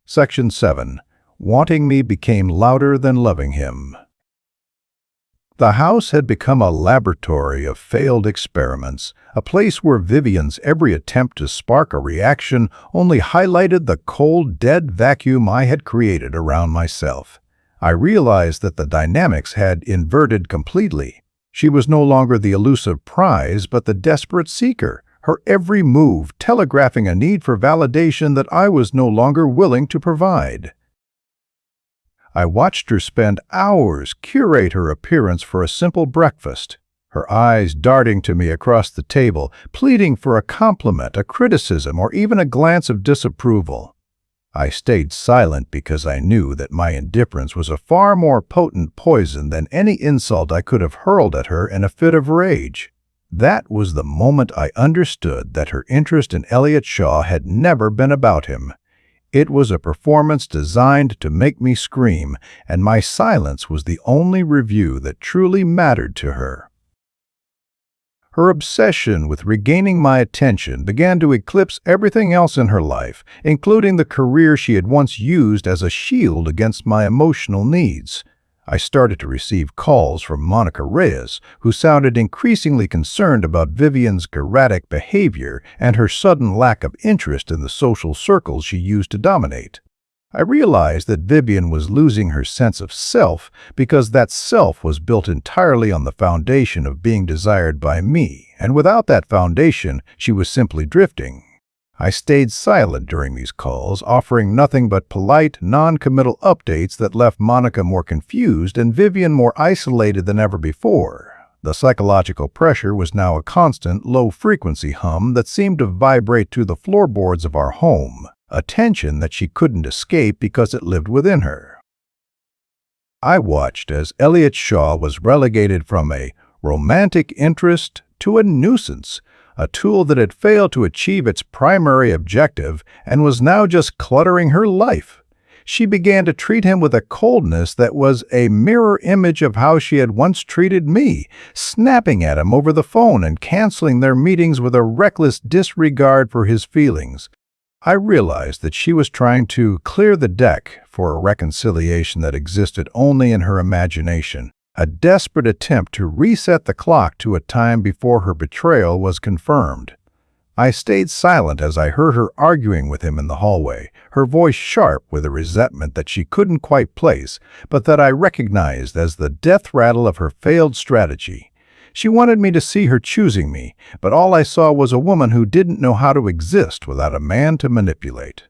Section 7. Wanting me became louder than loving him. The house had become a laboratory of failed experiments, a place where Vivian's every attempt to spark a reaction only highlighted the cold, dead vacuum I had created around myself. I realized that the dynamics had inverted completely. She was no longer the elusive prize, but the desperate seeker, her every move telegraphing a need for validation that I was no longer willing to provide. I watched her spend hours curate her appearance for a simple breakfast, her eyes darting to me across the table, pleading for a compliment, a criticism, or even a glance of disapproval. I stayed silent because I knew that my indifference was a far more potent poison than any insult I could have hurled at her in a fit of rage. That was the moment I understood that her interest in Elliot Shaw had never been about him. It was a performance designed to make me scream, and my silence was the only review that truly mattered to her. Her obsession with regaining my attention began to eclipse everything else in her life, including the career she had once used as a shield against my emotional needs. I started to receive calls from Monica Reyes, who sounded increasingly concerned about Vivian's erratic behavior and her sudden lack of interest in the social circles she used to dominate. I realized that Vivian was losing her sense of self because that self was built entirely on the foundation of being desired by me, and without that foundation, she was simply drifting. I stayed silent during these calls, offering nothing but polite, non-committal updates that left Monica more confused and Vivian more isolated than ever before. The psychological pressure was now a constant, low-frequency hum that seemed to vibrate through the floorboards of our home, a tension that she couldn't escape because it lived within her. I watched as Elliot Shaw was relegated from a romantic interest to a nuisance, a tool that had failed to achieve its primary objective and was now just cluttering her life. She began to treat him with a coldness that was a mirror image of how she had once treated me, snapping at him over the phone and canceling their meetings with a reckless disregard for his feelings. I realized that she was trying to clear the deck for a reconciliation that existed only in her imagination, a desperate attempt to reset the clock to a time before her betrayal was confirmed. I stayed silent as I heard her arguing with him in the hallway, her voice sharp with a resentment that she couldn't quite place, but that I recognized as the death rattle of her failed strategy. She wanted me to see her choosing me, but all I saw was a woman who didn't know how to exist without a man to manipulate.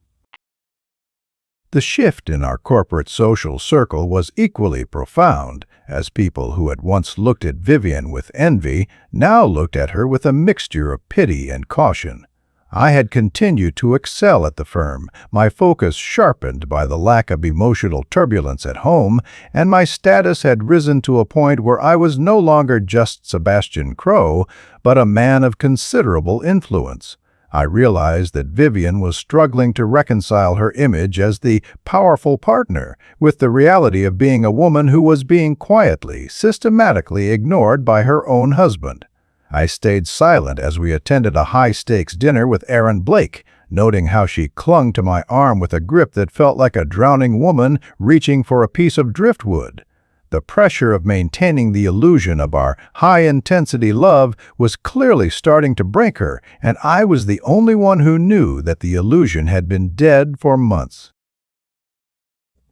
The shift in our corporate social circle was equally profound, as people who had once looked at Vivian with envy now looked at her with a mixture of pity and caution. I had continued to excel at the firm, my focus sharpened by the lack of emotional turbulence at home, and my status had risen to a point where I was no longer just Sebastian Crow, but a man of considerable influence. I realized that Vivian was struggling to reconcile her image as the powerful partner with the reality of being a woman who was being quietly, systematically ignored by her own husband. I stayed silent as we attended a high-stakes dinner with Aaron Blake, noting how she clung to my arm with a grip that felt like a drowning woman reaching for a piece of driftwood. The pressure of maintaining the illusion of our high-intensity love was clearly starting to break her, and I was the only one who knew that the illusion had been dead for months.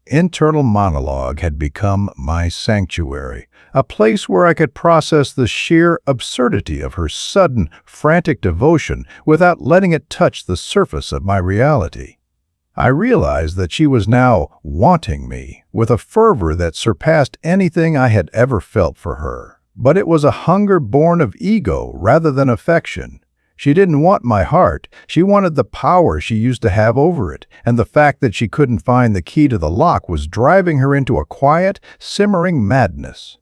Internal monologue had become my sanctuary, a place where I could process the sheer absurdity of her sudden, frantic devotion without letting it touch the surface of my reality. I realized that she was now wanting me with a fervor that surpassed anything I had ever felt for her. But it was a hunger born of ego rather than affection. She didn't want my heart. She wanted the power she used to have over it, and the fact that she couldn't find the key to the lock was driving her into a quiet, simmering madness.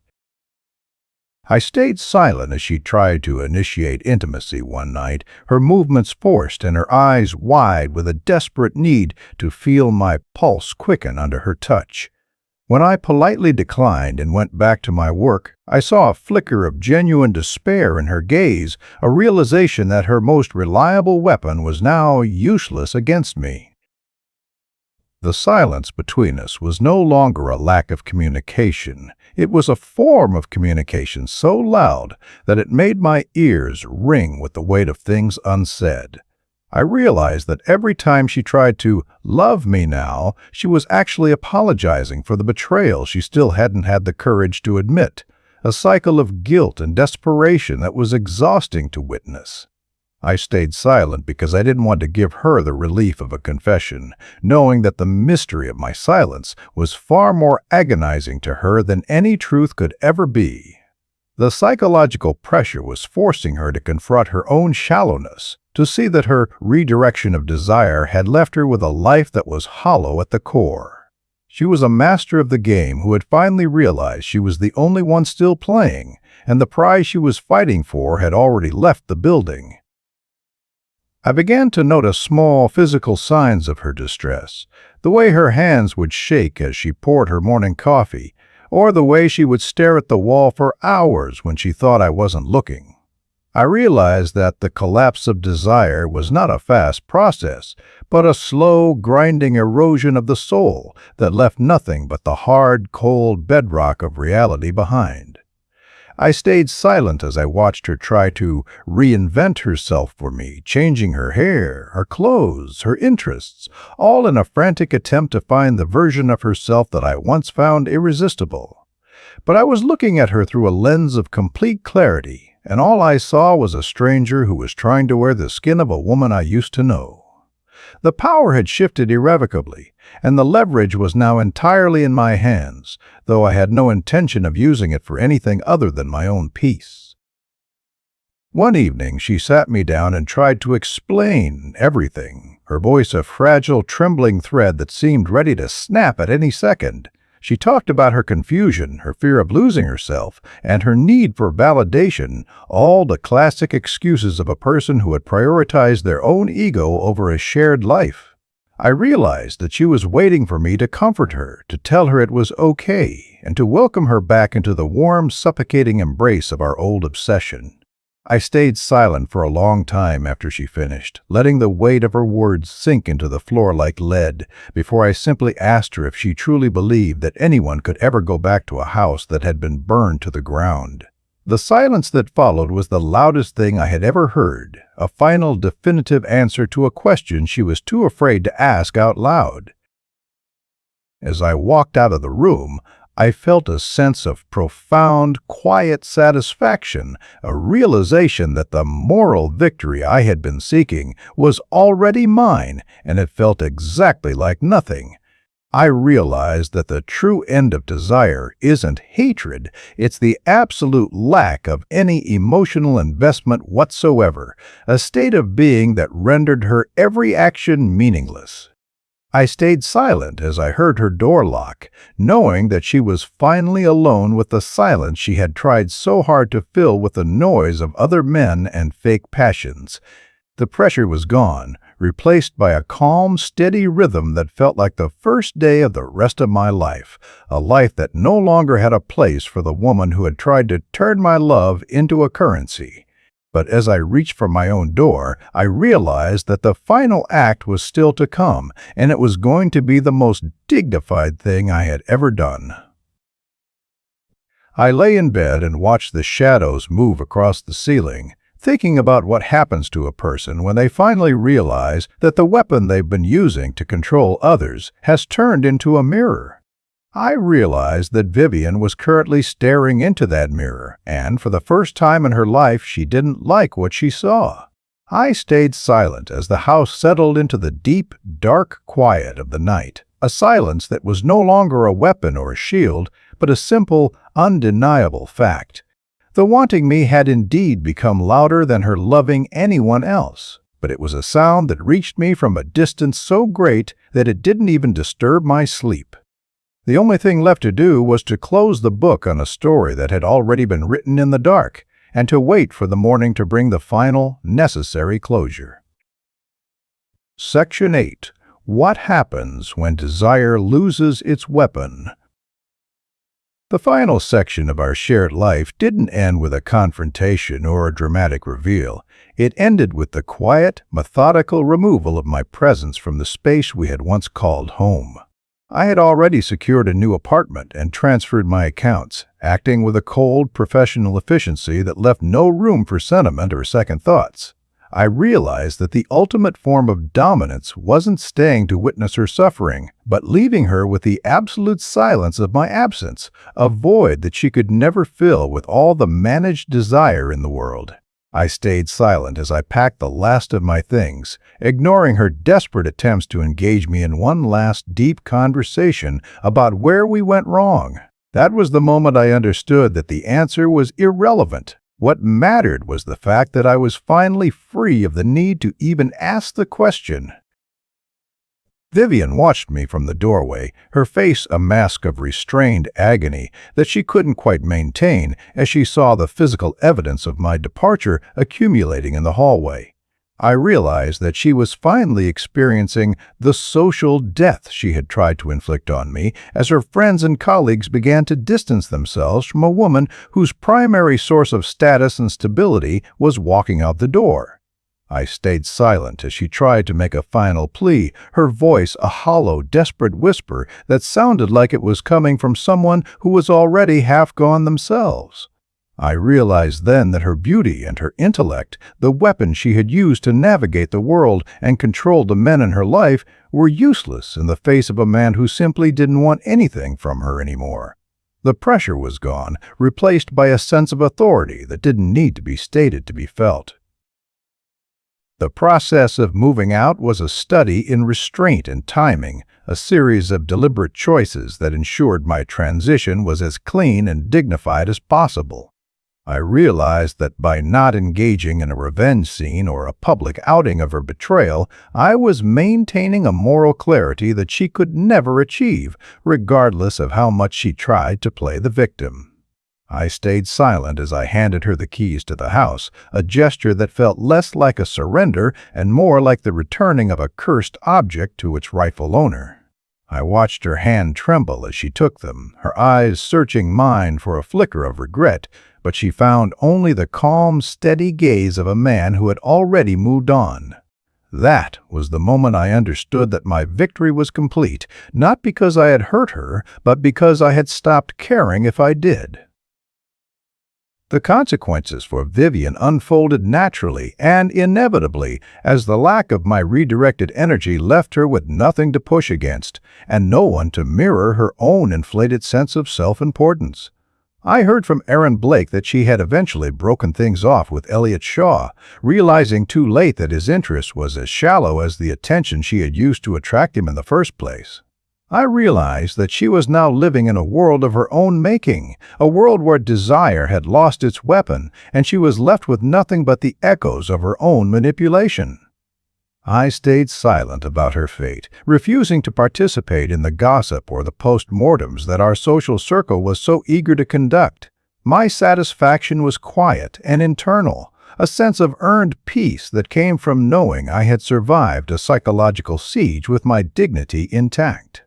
I stayed silent as she tried to initiate intimacy one night, her movements forced and her eyes wide with a desperate need to feel my pulse quicken under her touch. When I politely declined and went back to my work, I saw a flicker of genuine despair in her gaze, a realization that her most reliable weapon was now useless against me. The silence between us was no longer a lack of communication. It was a form of communication so loud that it made my ears ring with the weight of things unsaid. I realized that every time she tried to love me now, she was actually apologizing for the betrayal she still hadn't had the courage to admit, a cycle of guilt and desperation that was exhausting to witness. I stayed silent because I didn't want to give her the relief of a confession, knowing that the mystery of my silence was far more agonizing to her than any truth could ever be. The psychological pressure was forcing her to confront her own shallowness, to see that her redirection of desire had left her with a life that was hollow at the core. She was a master of the game who had finally realized she was the only one still playing, and the prize she was fighting for had already left the building. I began to notice small physical signs of her distress, the way her hands would shake as she poured her morning coffee, or the way she would stare at the wall for hours when she thought I wasn't looking. I realized that the collapse of desire was not a fast process, but a slow, grinding erosion of the soul that left nothing but the hard, cold bedrock of reality behind. I stayed silent as I watched her try to reinvent herself for me, changing her hair, her clothes, her interests, all in a frantic attempt to find the version of herself that I once found irresistible. But I was looking at her through a lens of complete clarity, and all I saw was a stranger who was trying to wear the skin of a woman I used to know. The power had shifted irrevocably, and the leverage was now entirely in my hands, though I had no intention of using it for anything other than my own peace. One evening, she sat me down and tried to explain everything, her voice a fragile, trembling thread that seemed ready to snap at any second. She talked about her confusion, her fear of losing herself, and her need for validation, all the classic excuses of a person who had prioritized their own ego over a shared life. I realized that she was waiting for me to comfort her, to tell her it was okay, and to welcome her back into the warm, suffocating embrace of our old obsession. I stayed silent for a long time after she finished, letting the weight of her words sink into the floor like lead, before I simply asked her if she truly believed that anyone could ever go back to a house that had been burned to the ground. The silence that followed was the loudest thing I had ever heard, a final definitive answer to a question she was too afraid to ask out loud. As I walked out of the room, I felt a sense of profound, quiet satisfaction, a realization that the moral victory I had been seeking was already mine, and it felt exactly like nothing. I realized that the true end of desire isn't hatred, it's the absolute lack of any emotional investment whatsoever, a state of being that rendered her every action meaningless. I stayed silent as I heard her door lock, knowing that she was finally alone with the silence she had tried so hard to fill with the noise of other men and fake passions. The pressure was gone, replaced by a calm, steady rhythm that felt like the first day of the rest of my life, a life that no longer had a place for the woman who had tried to turn my love into a currency. But as I reached for my own door, I realized that the final act was still to come, and it was going to be the most dignified thing I had ever done. I lay in bed and watched the shadows move across the ceiling, thinking about what happens to a person when they finally realize that the weapon they've been using to control others has turned into a mirror. I realized that Vivian was currently staring into that mirror, and for the first time in her life, she didn't like what she saw. I stayed silent as the house settled into the deep, dark quiet of the night, a silence that was no longer a weapon or a shield, but a simple, undeniable fact. The wanting me had indeed become louder than her loving anyone else, but it was a sound that reached me from a distance so great that it didn't even disturb my sleep. The only thing left to do was to close the book on a story that had already been written in the dark, and to wait for the morning to bring the final, necessary closure. Section 8. What happens when desire loses its weapon? The final section of our shared life didn't end with a confrontation or a dramatic reveal. It ended with the quiet, methodical removal of my presence from the space we had once called home. I had already secured a new apartment and transferred my accounts, acting with a cold, professional efficiency that left no room for sentiment or second thoughts. I realized that the ultimate form of dominance wasn't staying to witness her suffering, but leaving her with the absolute silence of my absence, a void that she could never fill with all the managed desire in the world. I stayed silent as I packed the last of my things, ignoring her desperate attempts to engage me in one last deep conversation about where we went wrong. That was the moment I understood that the answer was irrelevant. What mattered was the fact that I was finally free of the need to even ask the question. Vivian watched me from the doorway, her face a mask of restrained agony that she couldn't quite maintain as she saw the physical evidence of my departure accumulating in the hallway. I realized that she was finally experiencing the social death she had tried to inflict on me as her friends and colleagues began to distance themselves from a woman whose primary source of status and stability was walking out the door. I stayed silent as she tried to make a final plea, her voice a hollow, desperate whisper that sounded like it was coming from someone who was already half gone themselves. I realized then that her beauty and her intellect, the weapons she had used to navigate the world and control the men in her life, were useless in the face of a man who simply didn't want anything from her anymore. The pressure was gone, replaced by a sense of authority that didn't need to be stated to be felt. The process of moving out was a study in restraint and timing, a series of deliberate choices that ensured my transition was as clean and dignified as possible. I realized that by not engaging in a revenge scene or a public outing of her betrayal, I was maintaining a moral clarity that she could never achieve, regardless of how much she tried to play the victim. I stayed silent as I handed her the keys to the house, a gesture that felt less like a surrender and more like the returning of a cursed object to its rightful owner. I watched her hand tremble as she took them, her eyes searching mine for a flicker of regret, but she found only the calm, steady gaze of a man who had already moved on. That was the moment I understood that my victory was complete, not because I had hurt her, but because I had stopped caring if I did. The consequences for Vivian unfolded naturally and inevitably as the lack of my redirected energy left her with nothing to push against and no one to mirror her own inflated sense of self-importance. I heard from Erin Blake that she had eventually broken things off with Elliot Shaw, realizing too late that his interest was as shallow as the attention she had used to attract him in the first place. I realized that she was now living in a world of her own making, a world where desire had lost its weapon and she was left with nothing but the echoes of her own manipulation. I stayed silent about her fate, refusing to participate in the gossip or the post-mortems that our social circle was so eager to conduct. My satisfaction was quiet and internal, a sense of earned peace that came from knowing I had survived a psychological siege with my dignity intact.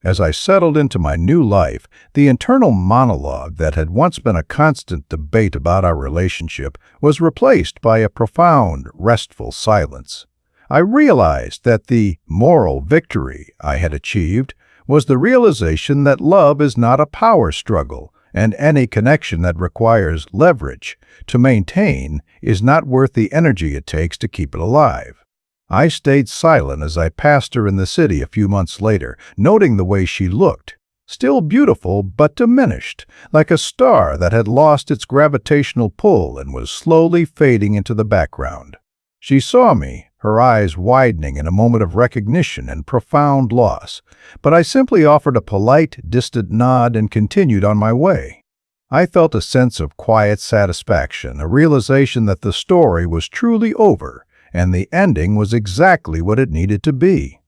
As I settled into my new life, the internal monologue that had once been a constant debate about our relationship was replaced by a profound, restful silence. I realized that the moral victory I had achieved was the realization that love is not a power struggle, and any connection that requires leverage to maintain is not worth the energy it takes to keep it alive. I stayed silent as I passed her in the city a few months later, noting the way she looked, still beautiful but diminished, like a star that had lost its gravitational pull and was slowly fading into the background. She saw me, her eyes widening in a moment of recognition and profound loss, but I simply offered a polite, distant nod and continued on my way. I felt a sense of quiet satisfaction, a realization that the story was truly over, and the ending was exactly what it needed to be.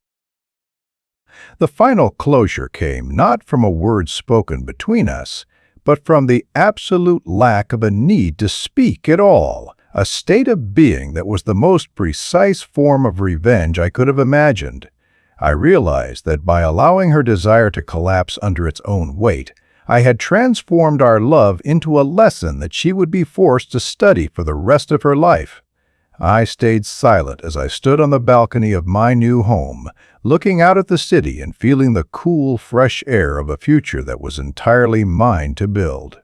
The final closure came not from a word spoken between us, but from the absolute lack of a need to speak at all, a state of being that was the most precise form of revenge I could have imagined. I realized that by allowing her desire to collapse under its own weight, I had transformed our love into a lesson that she would be forced to study for the rest of her life. I stayed silent as I stood on the balcony of my new home, looking out at the city and feeling the cool, fresh air of a future that was entirely mine to build.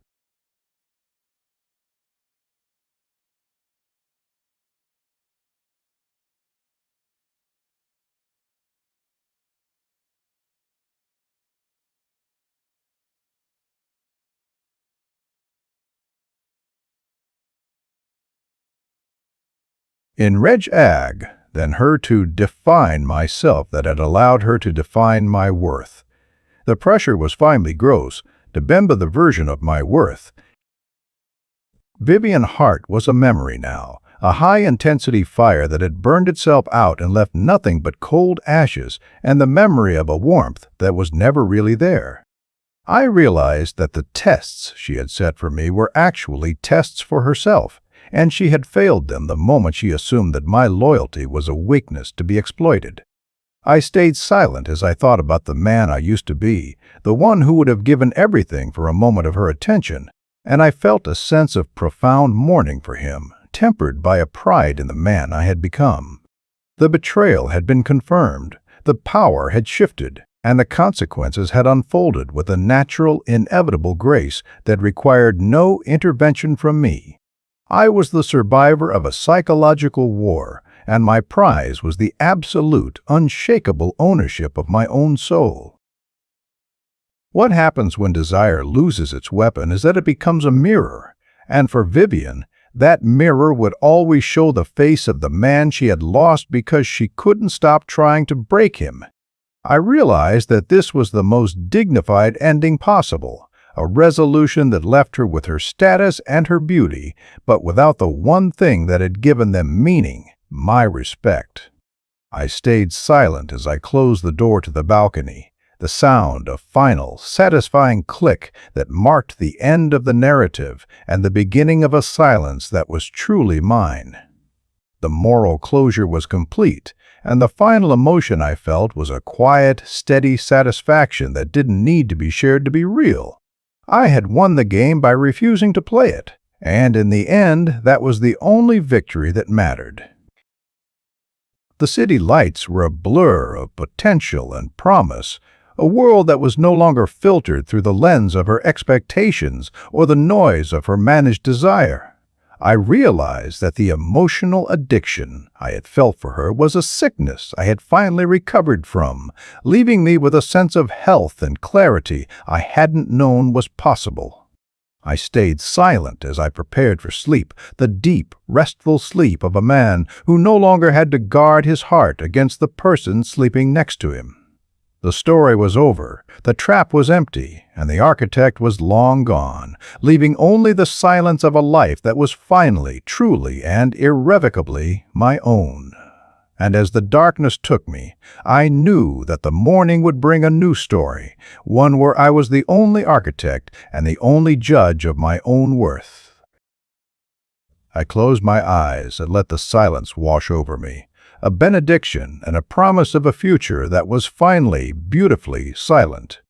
In Reg Ag, than her to define myself that had allowed her to define my worth. The pressure was finally gross, to bemba the version of my worth. Vivian Hart was a memory now, a high-intensity fire that had burned itself out and left nothing but cold ashes and the memory of a warmth that was never really there. I realized that the tests she had set for me were actually tests for herself, and she had failed them the moment she assumed that my loyalty was a weakness to be exploited. I stayed silent as I thought about the man I used to be, the one who would have given everything for a moment of her attention, and I felt a sense of profound mourning for him, tempered by a pride in the man I had become. The betrayal had been confirmed, the power had shifted, and the consequences had unfolded with a natural, inevitable grace that required no intervention from me. I was the survivor of a psychological war, and my prize was the absolute, unshakable ownership of my own soul. What happens when desire loses its weapon is that it becomes a mirror, and for Vivian, that mirror would always show the face of the man she had lost because she couldn't stop trying to break him. I realized that this was the most dignified ending possible. A resolution that left her with her status and her beauty, but without the one thing that had given them meaning, my respect. I stayed silent as I closed the door to the balcony, the sound of final, satisfying click that marked the end of the narrative and the beginning of a silence that was truly mine. The moral closure was complete, and the final emotion I felt was a quiet, steady satisfaction that didn't need to be shared to be real. I had won the game by refusing to play it, and in the end, that was the only victory that mattered. The city lights were a blur of potential and promise, a world that was no longer filtered through the lens of her expectations or the noise of her managed desire. I realized that the emotional addiction I had felt for her was a sickness I had finally recovered from, leaving me with a sense of health and clarity I hadn't known was possible. I stayed silent as I prepared for sleep, the deep, restful sleep of a man who no longer had to guard his heart against the person sleeping next to him. The story was over, the trap was empty, and the architect was long gone, leaving only the silence of a life that was finally, truly, and irrevocably my own. And as the darkness took me, I knew that the morning would bring a new story, one where I was the only architect and the only judge of my own worth. I closed my eyes and let the silence wash over me, a benediction and a promise of a future that was finally, beautifully silent.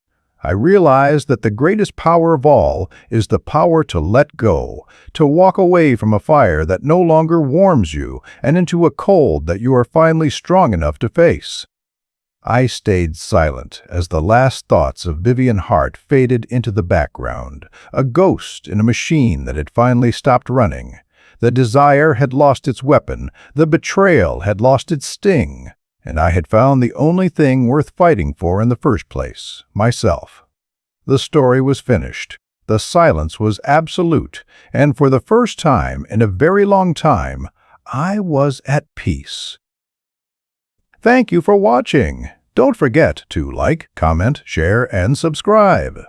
I realized that the greatest power of all is the power to let go, to walk away from a fire that no longer warms you and into a cold that you are finally strong enough to face. I stayed silent as the last thoughts of Vivian Hart faded into the background, a ghost in a machine that had finally stopped running. The desire had lost its weapon, the betrayal had lost its sting, and I had found the only thing worth fighting for in the first place, myself. The story was finished. The silence was absolute, and for the first time in a very long time, I was at peace. Thank you for watching. Don't forget to like, comment, share, and subscribe.